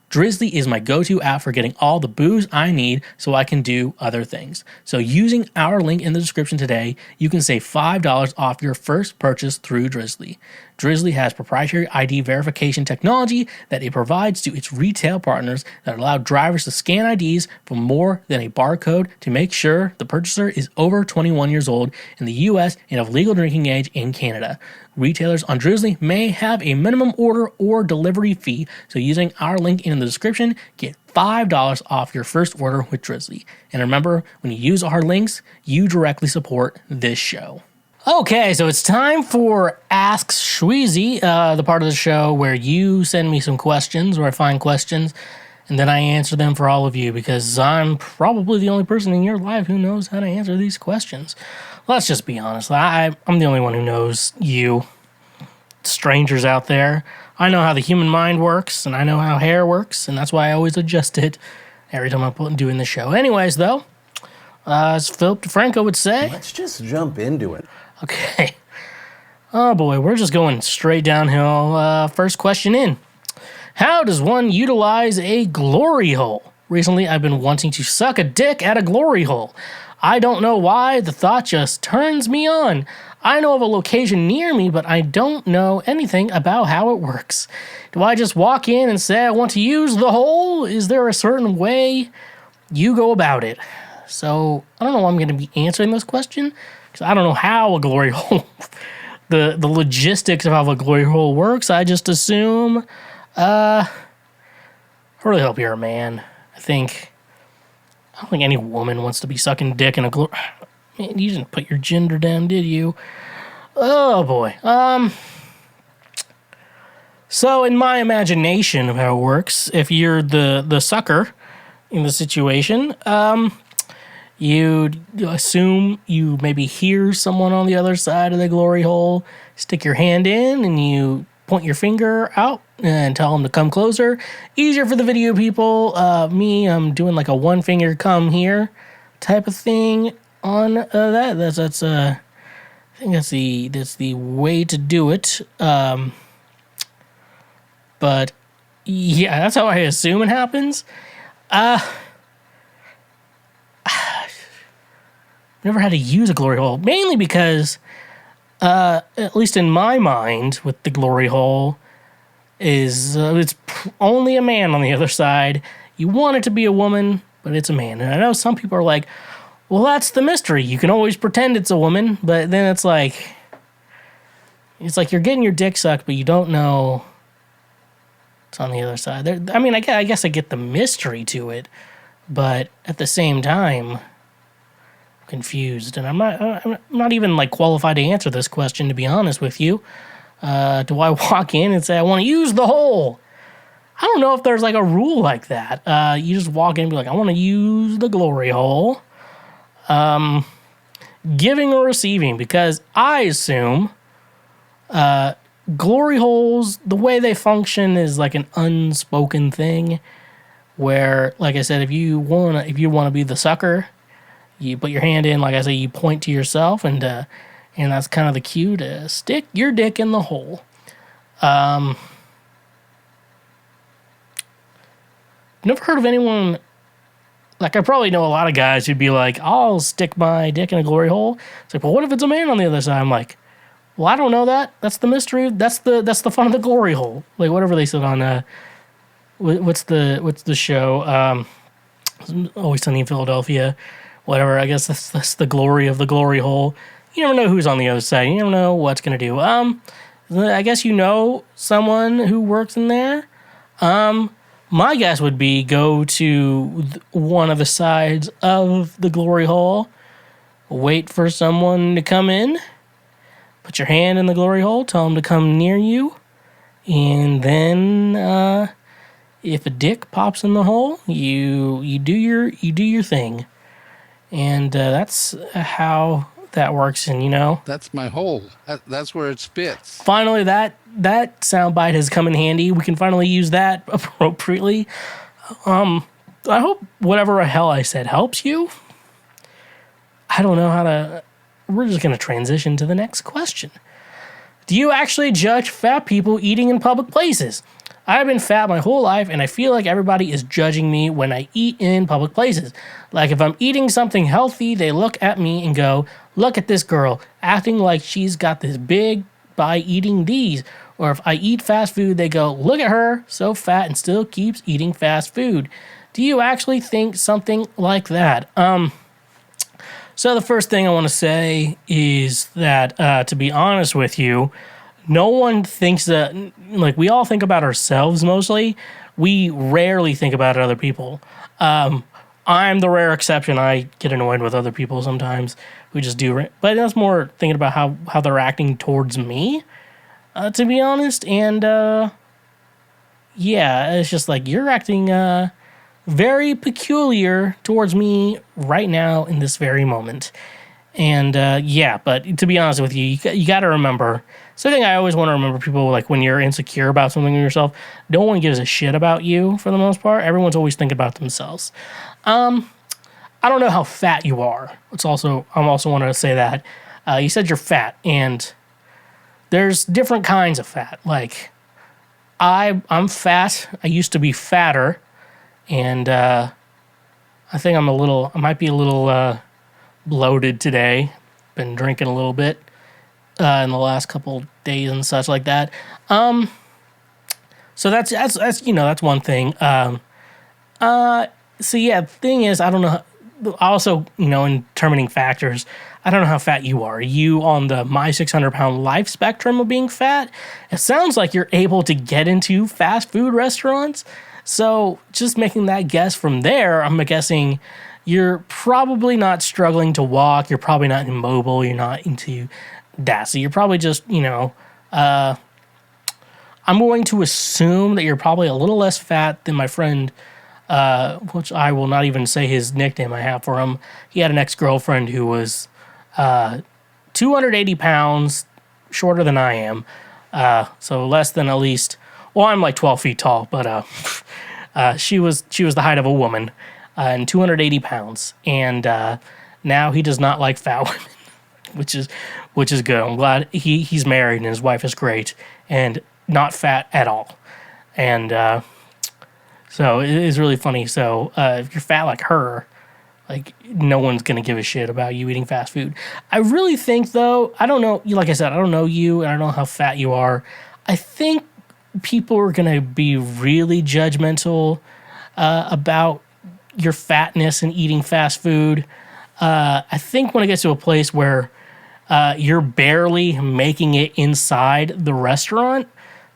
Drizly is my go-to app for getting all the booze I need so I can do other things. So using our link in the description today, you can save $5 off your first purchase through Drizly. Drizly has proprietary ID verification technology that it provides to its retail partners that allow drivers to scan IDs for more than a barcode to make sure the purchaser is over 21 years old in the US and of legal drinking age in Canada. Retailers on Drizly may have a minimum order or delivery fee, so using our link in the description, get $5 off your first order with Drizly. And remember, when you use our links, you directly support this show. Okay, so it's time for Ask Schweezy, the part of the show where you send me some questions, or I find questions, and then I answer them for all of you, because I'm probably the only person in your life who knows how to answer these questions. Let's just be honest. I'm the only one who knows you, strangers out there. I know how the human mind works, and I know how hair works, and that's why I always adjust it every time I'm doing the show. Anyways, though, as Philip DeFranco would say... Let's just jump into it. Okay. Oh boy, we're just going straight downhill. First question in. How does one utilize a glory hole? Recently, I've been wanting to suck a dick at a glory hole. I don't know why, the thought just turns me on. I know of a location near me, but I don't know anything about how it works. Do I just walk in and say I want to use the hole? Is there a certain way you go about it? So, I don't know why I'm going to be answering this question, because I don't know how a glory hole, the logistics of how a glory hole works. I just assume, I really hope you're a man. I don't think any woman wants to be sucking dick in a glory... Man, you didn't put your gender down, did you? Oh boy. So in my imagination of how it works, if you're the sucker in the situation, you assume you maybe hear someone on the other side of the glory hole, stick your hand in, and you point your finger out and tell them to come closer. Easier for the video people. Me, I'm doing like a one finger come here type of thing on that. That's I think that's the way to do it. But yeah, that's how I assume it happens. Never had to use a glory hole, mainly because, at least in my mind, with the glory hole, is it's only a man on the other side. You want it to be a woman, but it's a man. And I know some people are like, well, that's the mystery. You can always pretend it's a woman, but then it's like you're getting your dick sucked, but you don't know it's on the other side. I mean, I guess I get the mystery to it, but at the same time, I'm confused, and I'm not even like qualified to answer this question, to be honest with you. Do I walk in and say I want to use the hole? I don't know if there's like a rule like that. You just walk in and be like, I want to use the glory hole. Giving or receiving, because I assume glory holes, the way they function is like an unspoken thing where, like I said, if you want to be the sucker, you put your hand in, like I say, you point to yourself, and that's kind of the cue to stick your dick in the hole. Never heard of anyone, like I probably know a lot of guys who'd be like, I'll stick my dick in a glory hole. It's like, well, what if it's a man on the other side? I'm like, well, I don't know that. That's the mystery. That's the fun of the glory hole. Like whatever they said on what's the show? Always Sunny in Philadelphia. Whatever. I guess that's the glory of the glory hole. You never know who's on the other side. You never know what's gonna do. I guess you know someone who works in there. My guess would be go to one of the sides of the glory hole, wait for someone to come in, put your hand in the glory hole, tell them to come near you, and then if a dick pops in the hole, you do your thing, and that's how that works. And That's my hole. That's where it spits. finally that soundbite has come in handy. We can finally use that appropriately. I hope whatever hell I said helps you. I don't know how to. We're just going to transition to the next question. Do you actually judge fat people eating in public places? I've been fat my whole life, and I feel like everybody is judging me when I eat in public places. Like if I'm eating something healthy, they look at me and go, look at this girl, acting like she's got this big by eating these. Or if I eat fast food, they go, look at her, so fat and still keeps eating fast food. Do you actually think something like that? So the first thing I want to say is that, to be honest with you, no one thinks that, like, we all think about ourselves mostly. We rarely think about other people. I'm the rare exception. I get annoyed with other people sometimes. We just do. But that's more thinking about how they're acting towards me, to be honest. And, yeah, it's just like you're acting very peculiar towards me right now in this very moment. And, yeah, but to be honest with you, you got to remember, something I always want to remember people, like when you're insecure about something in yourself, no one gives a shit about you for the most part. Everyone's always thinking about themselves. I don't know how fat you are. I'm also want to say that. You said you're fat, and there's different kinds of fat. Like, I'm fat. I used to be fatter, and I think I might be a little bloated today. Been drinking a little bit in the last couple days and such like that. So that's one thing. So yeah, the thing is, I don't know. Also, in determining factors, I don't know how fat you are. Are you on the my 600-pound life spectrum of being fat? It sounds like you're able to get into fast food restaurants. So just making that guess from there, I'm guessing you're probably not struggling to walk. You're probably not immobile. You're not into that. So you're probably just, I'm going to assume that you're probably a little less fat than my friend, which I will not even say his nickname I have for him. He had an ex-girlfriend who was 280 pounds, shorter than I am. So less than at least, well, I'm like 12 feet tall, but she was the height of a woman, and 280 pounds. And now he does not like fat women, which is good. I'm glad he's married and his wife is great and not fat at all. And so it is really funny. So if you're fat like her, like, no one's going to give a shit about you eating fast food. I really think, though, I don't know, like I said, I don't know you, and I don't know how fat you are. I think people are going to be really judgmental about your fatness and eating fast food. I think when it gets to a place where you're barely making it inside the restaurant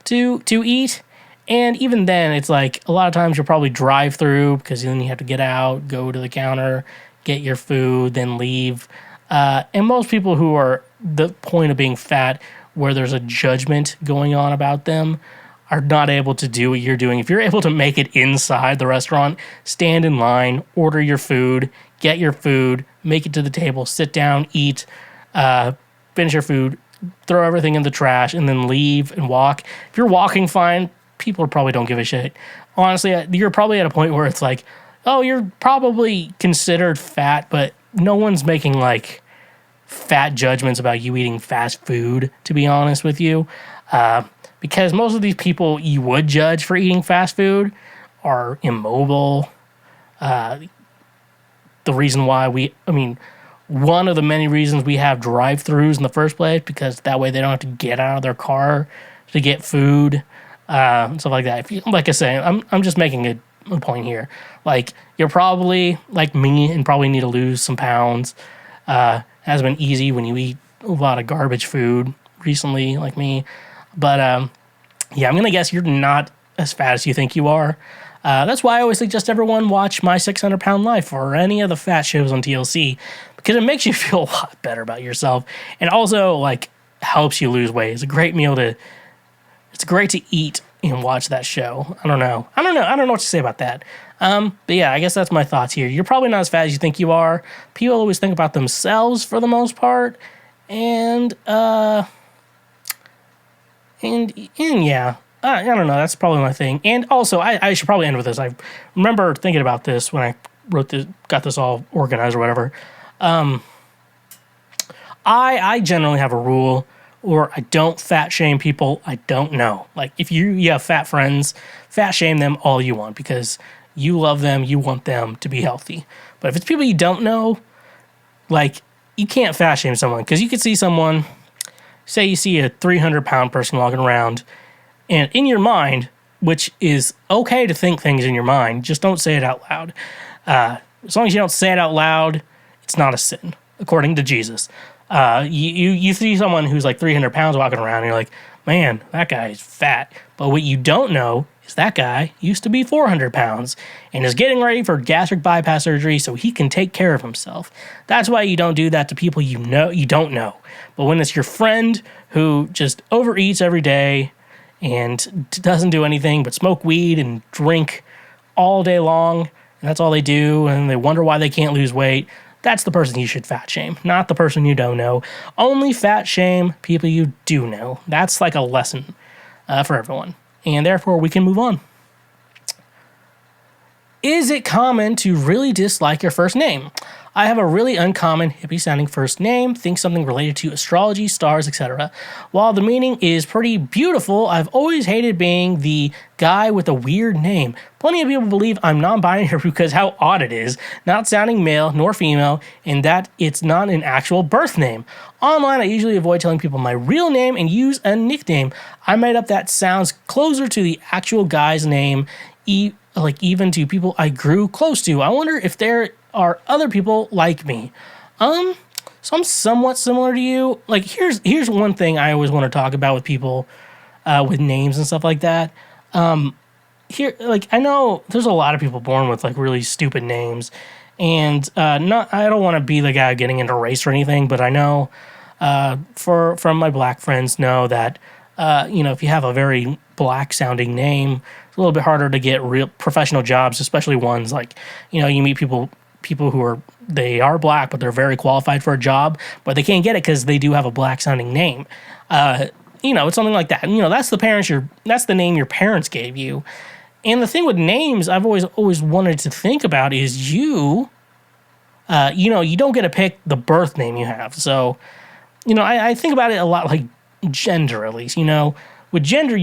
to eat, and even then, it's like a lot of times you'll probably drive through because then you have to get out, go to the counter, get your food, then leave. And most people who are the point of being fat, where there's a judgment going on about them, are not able to do what you're doing. If you're able to make it inside the restaurant, stand in line, order your food, get your food, make it to the table, sit down, eat, finish your food, throw everything in the trash, and then leave and walk. If you're walking fine, people probably don't give a shit. Honestly, you're probably at a point where it's like, oh, you're probably considered fat, but no one's making like fat judgments about you eating fast food, to be honest with you. Because most of these people you would judge for eating fast food are immobile. The reason why one of the many reasons we have drive-thrus in the first place, because that way they don't have to get out of their car to get food. Stuff like that. Like I say, I'm just making a point here. Like, you're probably like me and probably need to lose some pounds. Hasn't been easy when you eat a lot of garbage food recently, like me. But yeah, I'm gonna guess you're not as fat as you think you are. That's why I always suggest everyone watch My 600 Pound Life or any of the fat shows on TLC, because it makes you feel a lot better about yourself, and also like helps you lose weight. It's a great meal to. It's great to eat and watch that show. I don't know what to say about that. But yeah, I guess that's my thoughts here. You're probably not as fat as you think you are. People always think about themselves for the most part. And yeah. I don't know. That's probably my thing. And also, I should probably end with this. I remember thinking about this when I got this all organized or whatever. I generally have a rule, or I don't fat shame people I don't know. Like, if you have fat friends, fat shame them all you want, because you love them, you want them to be healthy. But if it's people you don't know, like, you can't fat shame someone, because you could see someone, say you see a 300-pound person walking around, and in your mind, which is okay to think things in your mind, just don't say it out loud. As long as you don't say it out loud, it's not a sin, according to Jesus. You see someone who's like 300 pounds walking around, and you're like, man, that guy is fat. But what you don't know is that guy used to be 400 pounds and is getting ready for gastric bypass surgery so he can take care of himself. That's why you don't do that to people you don't know. But when it's your friend who just overeats every day and doesn't do anything but smoke weed and drink all day long, and that's all they do, and they wonder why they can't lose weight, that's the person you should fat shame, not the person you don't know. Only fat shame people you do know. That's like a lesson for everyone. And therefore, we can move on. Is it common to really dislike your first name? I have a really uncommon, hippie-sounding first name. Think something related to astrology, stars, etc. While the meaning is pretty beautiful, I've always hated being the guy with a weird name. Plenty of people believe I'm non-binary because how odd it is, not sounding male nor female, and that it's not an actual birth name. Online, I usually avoid telling people my real name and use a nickname I made up that sounds closer to the actual guy's name, even to people I grew close to. I wonder if there are other people like me. So I'm somewhat similar to you. Like, here's one thing I always want to talk about with people with names and stuff like that. I know there's a lot of people born with like really stupid names, And I don't want to be the guy getting into race or anything, but I know from my black friends know that if you have a very black sounding name, it's a little bit harder to get real professional jobs, especially ones like you meet people who are black, but they're very qualified for a job, but they can't get it because they do have a black sounding name. It's something like that. And, that's the name your parents gave you. And the thing with names, I've always wanted to think about is you don't get to pick the birth name you have. So, I think about it a lot like gender, at least. With gender,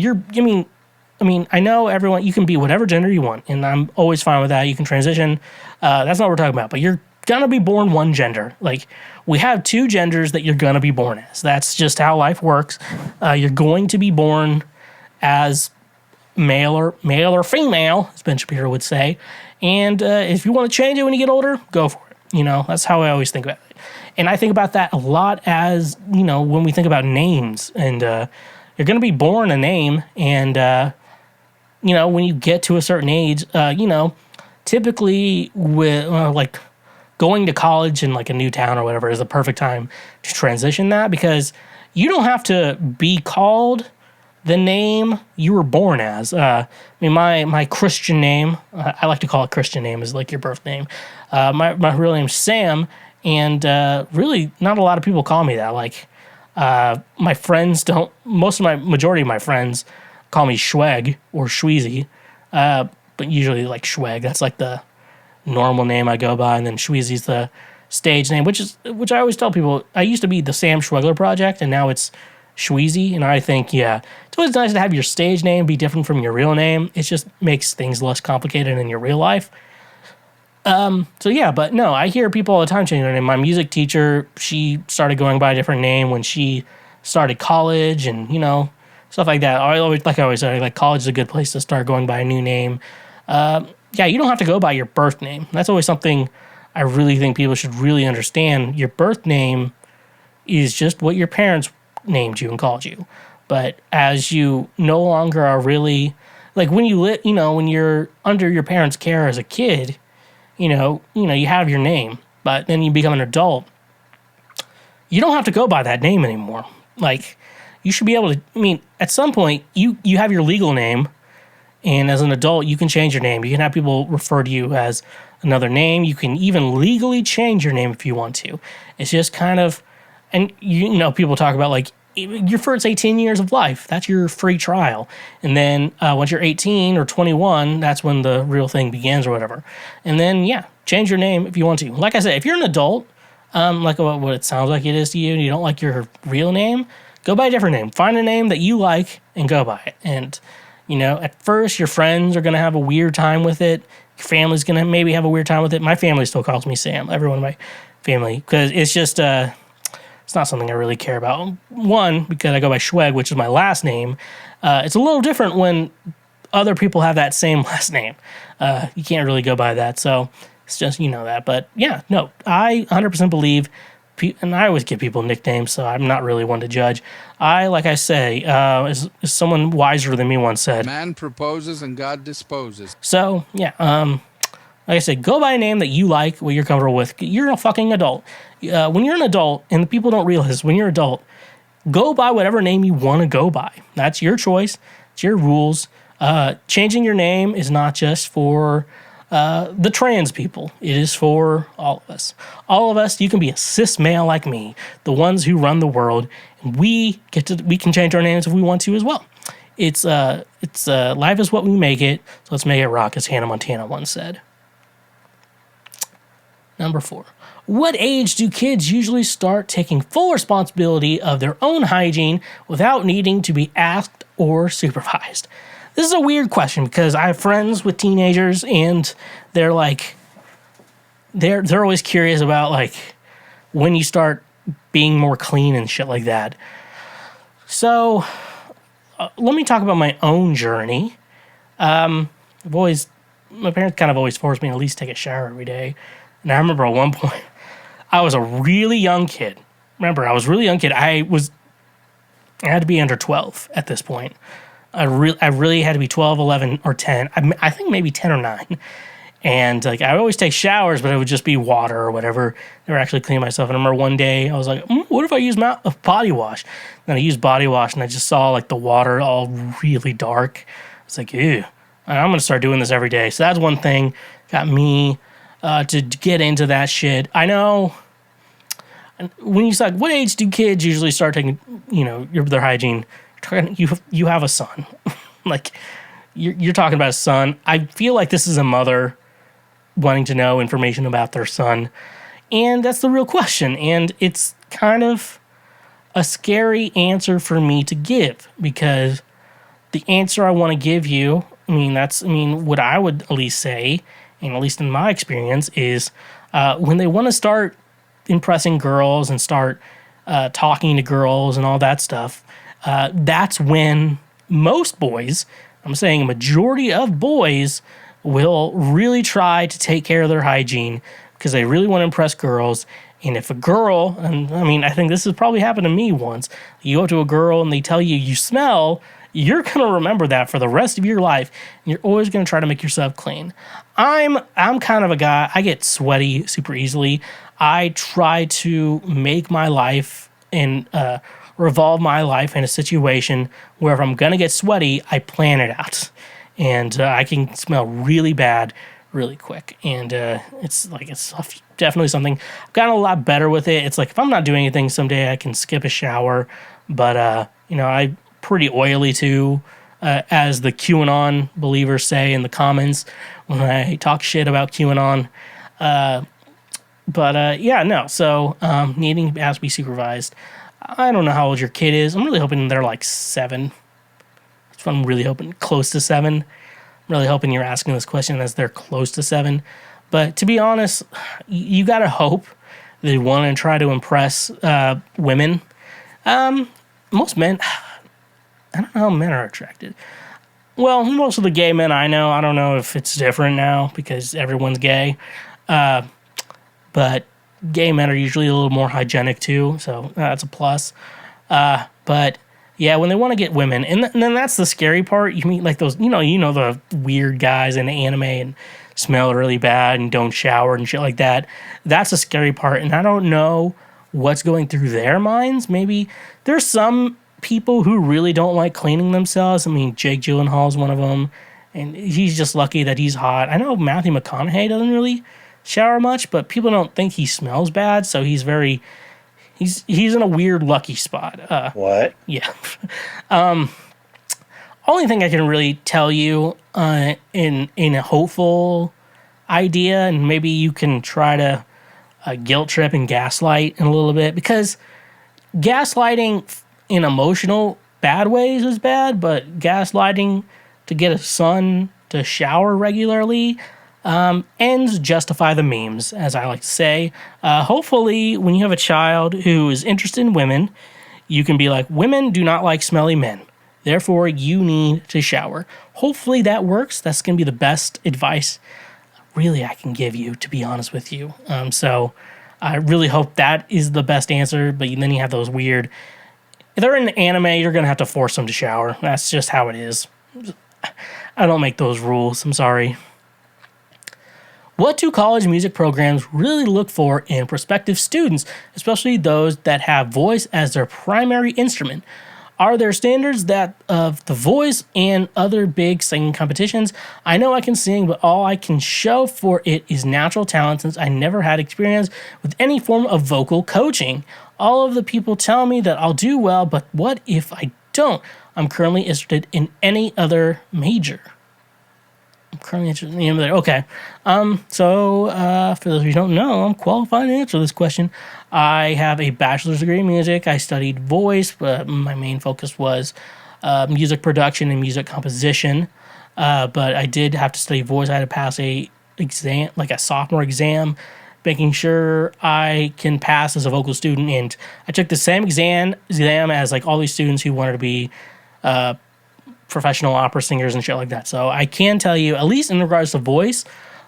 I know everyone, you can be whatever gender you want, and I'm always fine with that. You can transition. That's not what we're talking about, but you're gonna be born one gender. Like, we have two genders that you're gonna be born as. That's just how life works. You're going to be born as male or female, as Ben Shapiro would say. And if you want to change it when you get older, go for it. That's how I always think about it. And I think about that a lot as, when we think about names. And you're going to be born a name. And, when you get to a certain age, typically with like going to college in like a new town or whatever is the perfect time to transition that, because you don't have to be called the name you were born as. My Christian name, I like to call it Christian name, is like your birth name. My real name's Sam, and really not a lot of people call me that. Like, my friends don't, majority of my friends call me Schweg or Schweezy, but usually like Schweg, that's like the normal name I go by, and then Schweezy's the stage name, which I always tell people, I used to be the Sam Schwegler Project, and now it's Schweezy, and I think, it's always nice to have your stage name be different from your real name. It just makes things less complicated in your real life. But no, I hear people all the time changing their name. My music teacher, she started going by a different name when she started college, and, stuff like that. I always say, like, college is a good place to start going by a new name. You don't have to go by your birth name. That's always something I really think people should really understand. Your birth name is just what your parents named you and called you. But as you no longer are really, like, when when you're under your parents' care as a kid, you have your name, but then you become an adult, you don't have to go by that name anymore. Like, you should be able to, at some point, you have your legal name, and as an adult, you can change your name. You can have people refer to you as another name. You can even legally change your name if you want to. It's just kind of, and people talk about, like, your first 18 years of life, that's your free trial. And then once you're 18 or 21, that's when the real thing begins or whatever. And then, change your name if you want to. Like I said, if you're an adult, like what it sounds like it is to you, and you don't like your real name, go by a different name. Find a name that you like and go by it. And, at first, your friends are going to have a weird time with it. Your family's going to maybe have a weird time with it. My family still calls me Sam, everyone in my family, because it's just, it's not something I really care about. One, because I go by Schweg, which is my last name. It's a little different when other people have that same last name. You can't really go by that, so it's just, that. But, I 100% believe, and I always give people nicknames, so I'm not really one to judge. Like I say, as someone wiser than me once said, man proposes and God disposes. So, like I said, go by a name that you like, what you're comfortable with. You're a fucking adult. When you're an adult, and the people don't realize, when you're an adult, go by whatever name you want to go by. That's your choice. It's your rules. Changing your name is not just for the trans people. It is for all of us. All of us, you can be a cis male like me, the ones who run the world, and we can change our names if we want to as well. It's life is what we make it, so let's make it rock, as Hannah Montana once said. Number 4. What age do kids usually start taking full responsibility of their own hygiene without needing to be asked or supervised? This is a weird question because I have friends with teenagers, and they're like, they're always curious about, like, when you start being more clean and shit like that. So let me talk about my own journey. My parents kind of always forced me to at least take a shower every day. And I remember at one point, I was a really young kid. I had to be under 12 at this point. I really had to be 12, 11, or 10. I think maybe 10 or 9. And like I would always take showers, but it would just be water or whatever. Never actually clean myself. And I remember one day I was like, what if I use body wash? Then I used body wash and I just saw like the water all really dark. It's like, ew. I'm going to start doing this every day. So that's one thing got me to get into that shit. I know when you like, what age do kids usually start taking, their hygiene? You have a son. Like you're talking about a son. I feel like this is a mother wanting to know information about their son. And that's the real question. And it's kind of a scary answer for me to give because the answer I want to give you, what I would at least say, and at least in my experience, is when they want to start impressing girls and start talking to girls and all that stuff, that's when most boys, I'm saying a majority of boys, will really try to take care of their hygiene because they really want to impress girls. And if a girl, I think this has probably happened to me once, you go up to a girl and they tell you smell, you're going to remember that for the rest of your life. And you're always going to try to make yourself clean. I'm kind of a guy, I get sweaty super easily. I try to make my life and revolve my life in a situation where if I'm going to get sweaty, I plan it out. And I can smell really bad really quick. And it's definitely something. I've gotten a lot better with it. It's like if I'm not doing anything someday, I can skip a shower. But, I'm pretty oily too, as the QAnon believers say in the comments when I talk shit about QAnon. So needing to be supervised. I don't know how old your kid is. I'm really hoping they're like 7. That's what I'm really hoping, close to 7. I'm really hoping you're asking this question as they're close to 7. But to be honest, you got to hope they want to try to impress women. Most men, I don't know how men are attracted. Well, most of the gay men I know, I don't know if it's different now because everyone's gay. But gay men are usually a little more hygienic too, so that's a plus. But yeah, when they want to get women, and then that's the scary part. You meet like those, the weird guys in anime and smell really bad and don't shower and shit like that. That's the scary part, and I don't know what's going through their minds. Maybe there's some people who really don't like cleaning themselves. Jake Gyllenhaal is one of them, and he's just lucky that he's hot. I know Matthew McConaughey doesn't really shower much, but people don't think he smells bad, so he's in a weird lucky spot. What? Yeah. Only thing I can really tell you in a hopeful idea, and maybe you can try to guilt trip and gaslight in a little bit, because gaslighting in emotional bad ways is bad, but gaslighting to get a son to shower regularly, ends justify the memes, as I like to say. Hopefully, when you have a child who is interested in women, you can be like, women do not like smelly men. Therefore, you need to shower. Hopefully that works. That's going to be the best advice really I can give you, to be honest with you. So I really hope that is the best answer, but then you have those weird... If they're in anime, you're going to have to force them to shower. That's just how it is. I don't make those rules. I'm sorry. What do college music programs really look for in prospective students, especially those that have voice as their primary instrument? Are there standards that of the voice and other big singing competitions? I know I can sing, but all I can show for it is natural talent, since I never had experience with any form of vocal coaching. All of the people tell me that I'll do well, but what if I don't? I'm currently interested in any other major. Okay. So for those of you who don't know, I'm qualified to answer this question. I have a bachelor's degree in music. I studied voice, but my main focus was music production and music composition. But I did have to study voice. I had to pass a exam, like a sophomore exam, making sure I can pass as a vocal student. And I took the same exam as like all these students who wanted to be professional opera singers and shit like that. So I can tell you, at least in regards to voice,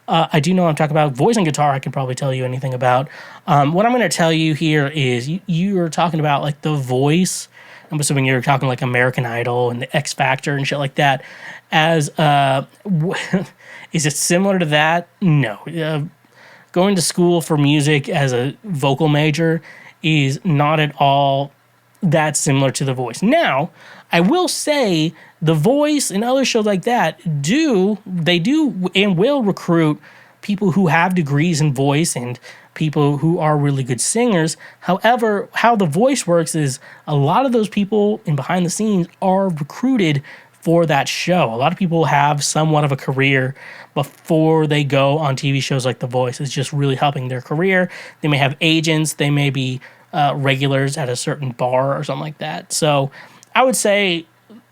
I do know I'm talking about voice and guitar. I could probably tell you anything about. What I'm going to tell you here is you are talking about like The Voice. I'm assuming you're talking like American Idol and the X Factor and shit like that. As is it similar to that? No. Going to school for music as a vocal major is not at all that similar to The Voice. Now, I will say The Voice and other shows like that do and will recruit people who have degrees in voice and people who are really good singers. However, how The Voice works is a lot of those people in behind the scenes are recruited for that show. A lot of people have somewhat of a career before they go on TV shows like The Voice. It's just really helping their career. They may have agents. They may be regulars at a certain bar or something like that. So I would say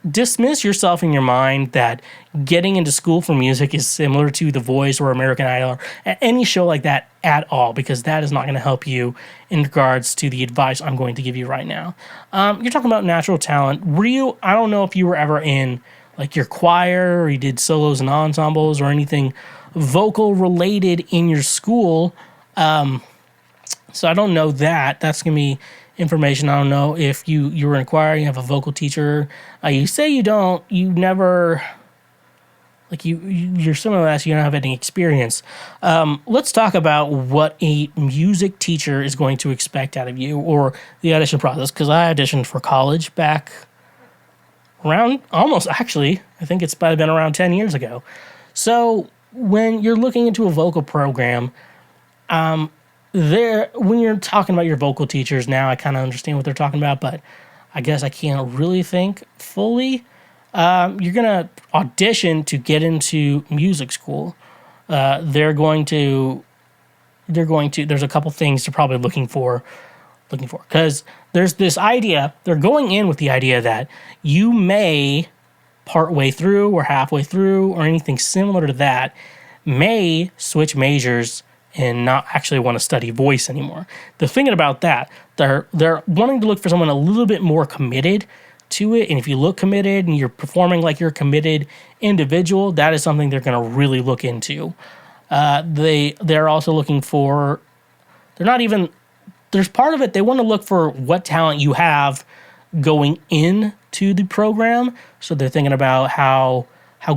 dismiss yourself in your mind that getting into school for music is similar to The Voice or American Idol or any show like that at all, because that is not going to help you in regards to the advice I'm going to give you right now. You're talking about natural talent. I don't know if you were ever in like your choir or you did solos and ensembles or anything vocal related in your school. So I don't know that. That's going to be information. I don't know if you were in a choir, you have a vocal teacher. You say you don't, you never, like you're similar to that, so you don't have any experience. Let's talk about what a music teacher is going to expect out of you or the audition process, because I auditioned for college back around almost, actually, I think it's been around 10 years ago. So when you're looking into a vocal program, when you're talking about your vocal teachers now, I kind of understand what they're talking about, but I guess I can't really think fully. You're going to audition to get into music school. There's a couple things they're probably looking for, because there's this idea, they're going in with the idea that you may partway through or halfway through or anything similar to that may switch majors and not actually want to study voice anymore. They're thinking about that. They're wanting to look for someone a little bit more committed to it. And if you look committed and you're performing like you're a committed individual, that is something they're going to really look into. They're also looking for, there's part of it, they want to look for what talent you have going into the program. So they're thinking about how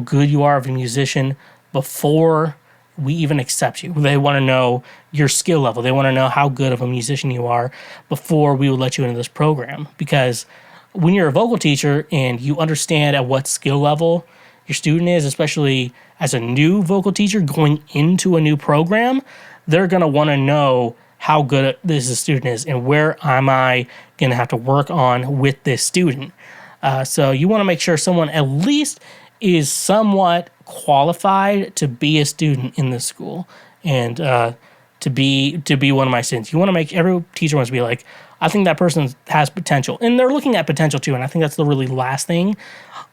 good you are of a musician before we even accept you. They want to know your skill level. They want to know how good of a musician you are before we will let you into this program. Because when you're a vocal teacher and you understand at what skill level your student is, especially as a new vocal teacher going into a new program, they're going to want to know how good this student is and where am I going to have to work on with this student. So you want to make sure someone at least is somewhat qualified to be a student in this school and to be one of my students. You want to make, every teacher wants to be like, I think that person has potential. And they're looking at potential too, and I think that's the really last thing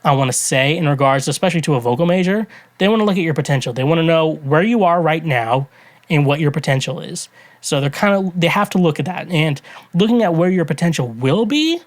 I want to say in regards, especially to a vocal major. They want to look at your potential. They want to know where you are right now and what your potential is. So they have to look at that. And looking at where your potential will be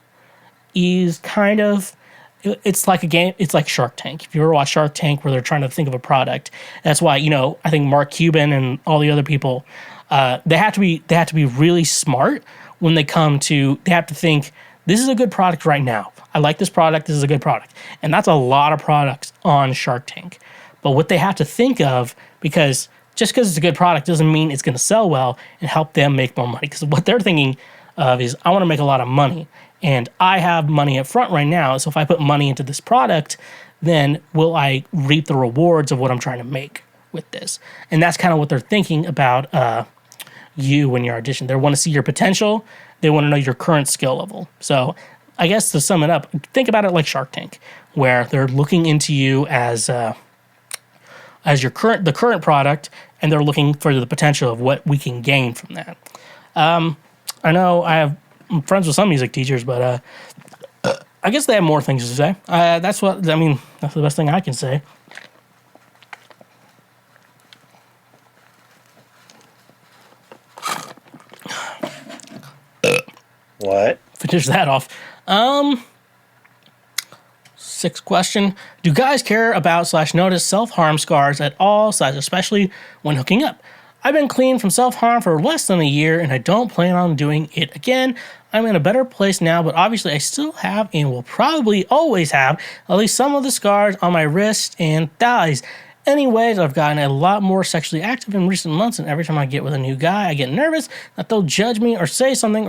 is kind of, it's like a game. It's like Shark Tank. If you ever watch Shark Tank, where they're trying to think of a product, that's why I think Mark Cuban and all the other people, they have to be really smart when they come to. They have to think, this is a good product right now. I like this product. This is a good product, and that's a lot of products on Shark Tank. But what they have to think of, because just because it's a good product doesn't mean it's going to sell well and help them make more money. Because what they're thinking of is, I want to make a lot of money. And I have money up front right now, so if I put money into this product, then will I reap the rewards of what I'm trying to make with this? And that's kind of what they're thinking about you when you're auditioning. They want to see your potential. They want to know your current skill level. So I guess to sum it up, think about it like Shark Tank, where they're looking into you as the current product, and they're looking for the potential of what we can gain from that. I know I'm friends with some music teachers, but I guess they have more things to say. That's the best thing I can say. What? Finish that off. Sixth question. Do guys care about / notice self-harm scars at all / especially when hooking up? I've been clean from self-harm for less than a year and I don't plan on doing it again. I'm in a better place now, but obviously I still have and will probably always have at least some of the scars on my wrists and thighs. Anyways, I've gotten a lot more sexually active in recent months, and every time I get with a new guy, I get nervous that they'll judge me or say something,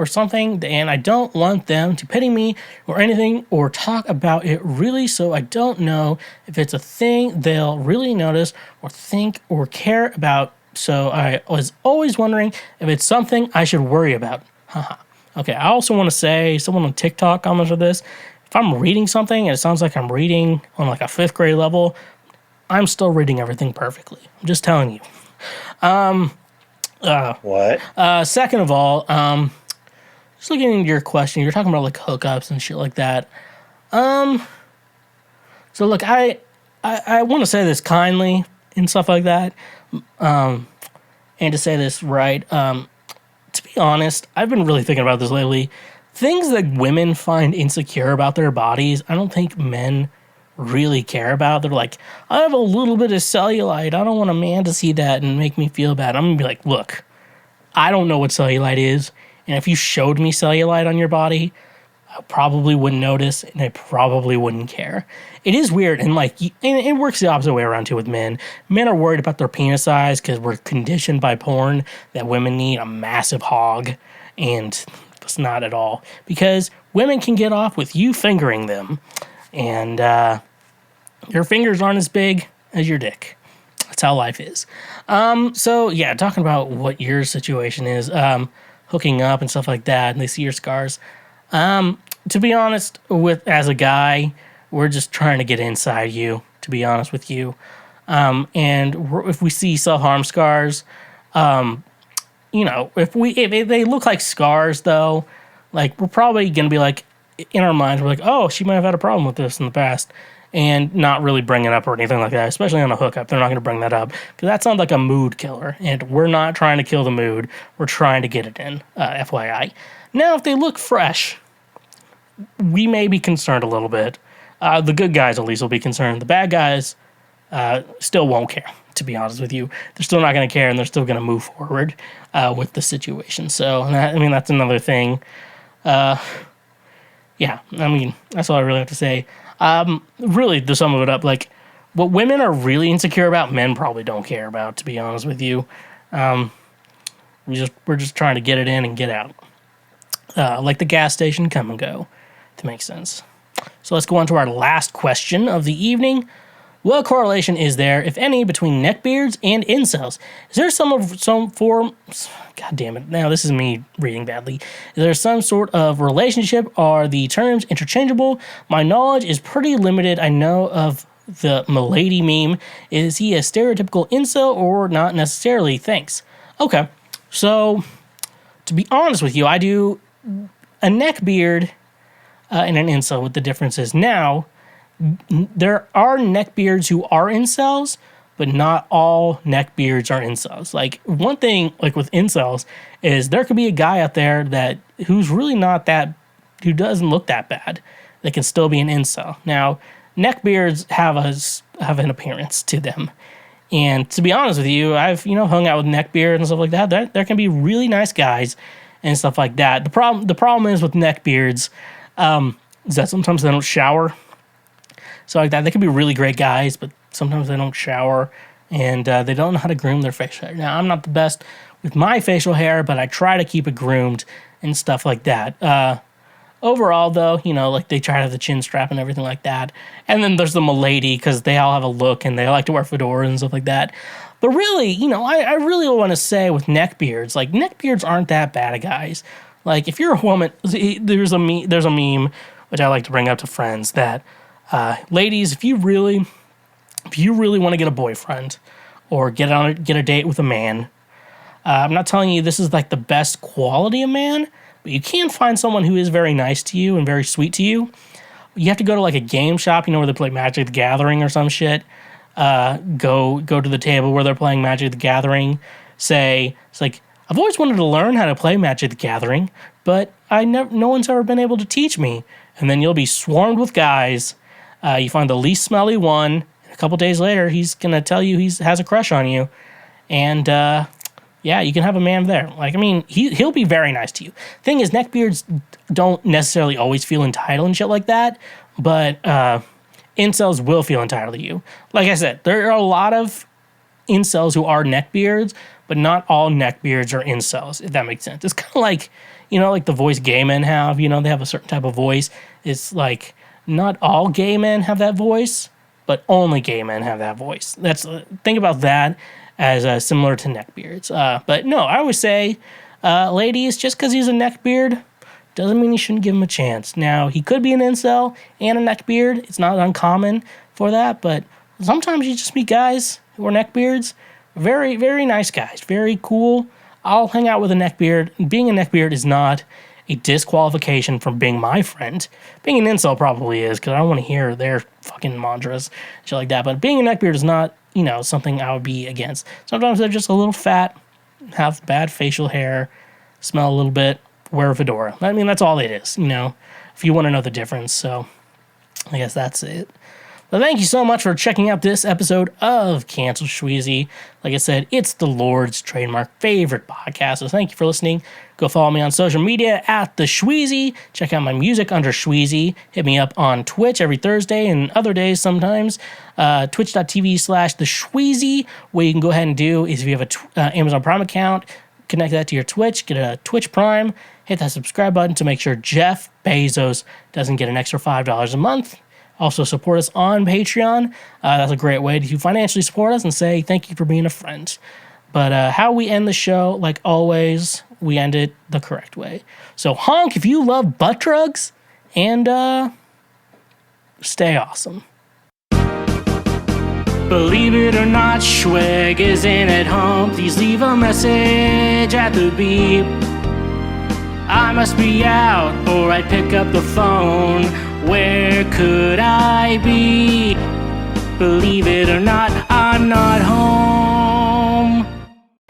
and I don't want them to pity me or anything or talk about it really, so I don't know if it's a thing they'll really notice or think or care about, so I was always wondering if it's something I should worry about. Haha. Okay, I also want to say, someone on TikTok commented this, if I'm reading something and it sounds like I'm reading on like a 5th grade level, I'm still reading everything perfectly. I'm just telling you. What? Second of all, just looking into your question, you're talking about like hookups and shit like that. So look, I want to say this kindly and stuff like that. And to say this right, to be honest, I've been really thinking about this lately. Things that women find insecure about their bodies, I don't think men really care about. They're like, I have a little bit of cellulite. I don't want a man to see that and make me feel bad. I'm gonna be like, look, I don't know what cellulite is, and if you showed me cellulite on your body, I probably wouldn't notice, and I probably wouldn't care. It is weird, and like, and it works the opposite way around too with men. Men are worried about their penis size because we're conditioned by porn that women need a massive hog, and it's not at all, because women can get off with you fingering them, and your fingers aren't as big as your dick. That's how life is. So yeah, talking about what your situation is, hooking up and stuff like that, and they see your scars. To be honest, as a guy, we're just trying to get inside you, to be honest with you. If we see self-harm scars, if they look like scars though, like we're probably gonna be like, in our minds, we're like, oh, she might have had a problem with this in the past, and not really bring it up or anything like that, especially on a hookup. They're not going to bring that up, because that sounds like a mood killer, and we're not trying to kill the mood. We're trying to get it in, FYI. Now, if they look fresh, we may be concerned a little bit. The good guys, at least, will be concerned. The bad guys still won't care, to be honest with you. They're still not going to care, and they're still going to move forward with the situation. So, that's another thing. Yeah, that's all I really have to say. Really, to sum it up, like, what women are really insecure about, men probably don't care about, to be honest with you. We're just trying to get it in and get out. Like the gas station, come and go, to make sense. So let's go on to our last question of the evening. What correlation is there, if any, between neckbeards and incels? Is there some form... God damn it. Now, this is me reading badly. Is there some sort of relationship? Are the terms interchangeable? My knowledge is pretty limited. I know of the Milady meme. Is he a stereotypical incel or not necessarily? Thanks. Okay. So, to be honest with you, I do a neckbeard and an incel with the differences. Now, there are neckbeards who are incels, but not all neckbeards are incels. Like, one thing, like with incels, is there could be a guy out there who's really not that, who doesn't look that bad, that can still be an incel. Now, neckbeards have an appearance to them. And to be honest with you, I've, hung out with neckbeard and stuff like that. There can be really nice guys and stuff like that. The problem is with neckbeards, is that sometimes they don't shower. So like that, they can be really great guys, but sometimes they don't shower, and they don't know how to groom their facial hair. Now, I'm not the best with my facial hair, but I try to keep it groomed and stuff like that. Overall, though, like they try to have the chin strap and everything like that. And then there's the Milady, because they all have a look, and they like to wear fedoras and stuff like that. But really, I really want to say with neckbeards, like, neckbeards aren't that bad of guys. Like, if you're a woman, there's a meme, which I like to bring up to friends, that... ladies, if you really want to get a boyfriend or get a date with a man, I'm not telling you this is like the best quality of man, but you can find someone who is very nice to you and very sweet to you. You have to go to like a game shop, where they play Magic the Gathering or some shit. Go to the table where they're playing Magic the Gathering. Say, it's like, I've always wanted to learn how to play Magic the Gathering, but no one's ever been able to teach me. And then you'll be swarmed with guys You find the least smelly one. A couple days later, he's going to tell you he has a crush on you. And, yeah, you can have a man there. Like, I mean, he'll be very nice to you. Thing is, neckbeards don't necessarily always feel entitled and shit like that. But incels will feel entitled to you. Like I said, there are a lot of incels who are neckbeards, but not all neckbeards are incels, if that makes sense. It's kind of like, like the voice gay men have. They have a certain type of voice. It's like not all gay men have that voice, but only gay men have that voice. Think about that as similar to neckbeards. But no, I always say, ladies, just because he's a neckbeard doesn't mean you shouldn't give him a chance. Now, he could be an incel and a neckbeard. It's not uncommon for that, but sometimes you just meet guys who are neckbeards. Very, very nice guys. Very cool. I'll hang out with a neckbeard. Being a neckbeard is not a disqualification from being my friend. Being an incel probably is, because I don't want to hear their fucking mantras, shit like that. But being a neckbeard is not, something I would be against. Sometimes they're just a little fat, have bad facial hair, smell a little bit, wear a fedora. I mean, that's all it is, if you want to know the difference. So I guess that's it. But thank you so much for checking out this episode of Cancel Schweezy. Like I said, it's the Lord's trademark favorite podcast. So thank you for listening. Go follow me on social media at TheSchweezy. Check out my music under Schweezy. Hit me up on Twitch every Thursday and other days sometimes. Twitch.tv/TheSchweezy. What you can go ahead and do is if you have a Amazon Prime account, connect that to your Twitch, get a Twitch Prime, hit that subscribe button to make sure Jeff Bezos doesn't get an extra $5 a month. Also support us on Patreon. That's a great way to financially support us and say thank you for being a friend. But how we end the show, like always, we end it the correct way. So honk if you love butt drugs, and stay awesome. Believe it or not, Schweg isn't at home. Please leave a message at the beep. I must be out or I'd pick up the phone. Where could I be? Believe it or not, I'm not home.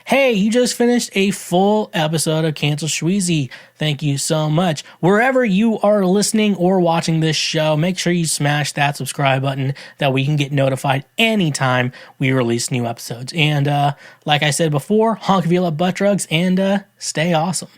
Hey, you just finished a full episode of Cancel Schweezy. Thank you so much. Wherever you are listening or watching this show, make sure you smash that subscribe button that we can get notified anytime we release new episodes. And like I said before, honk if you love butt drugs, and stay awesome.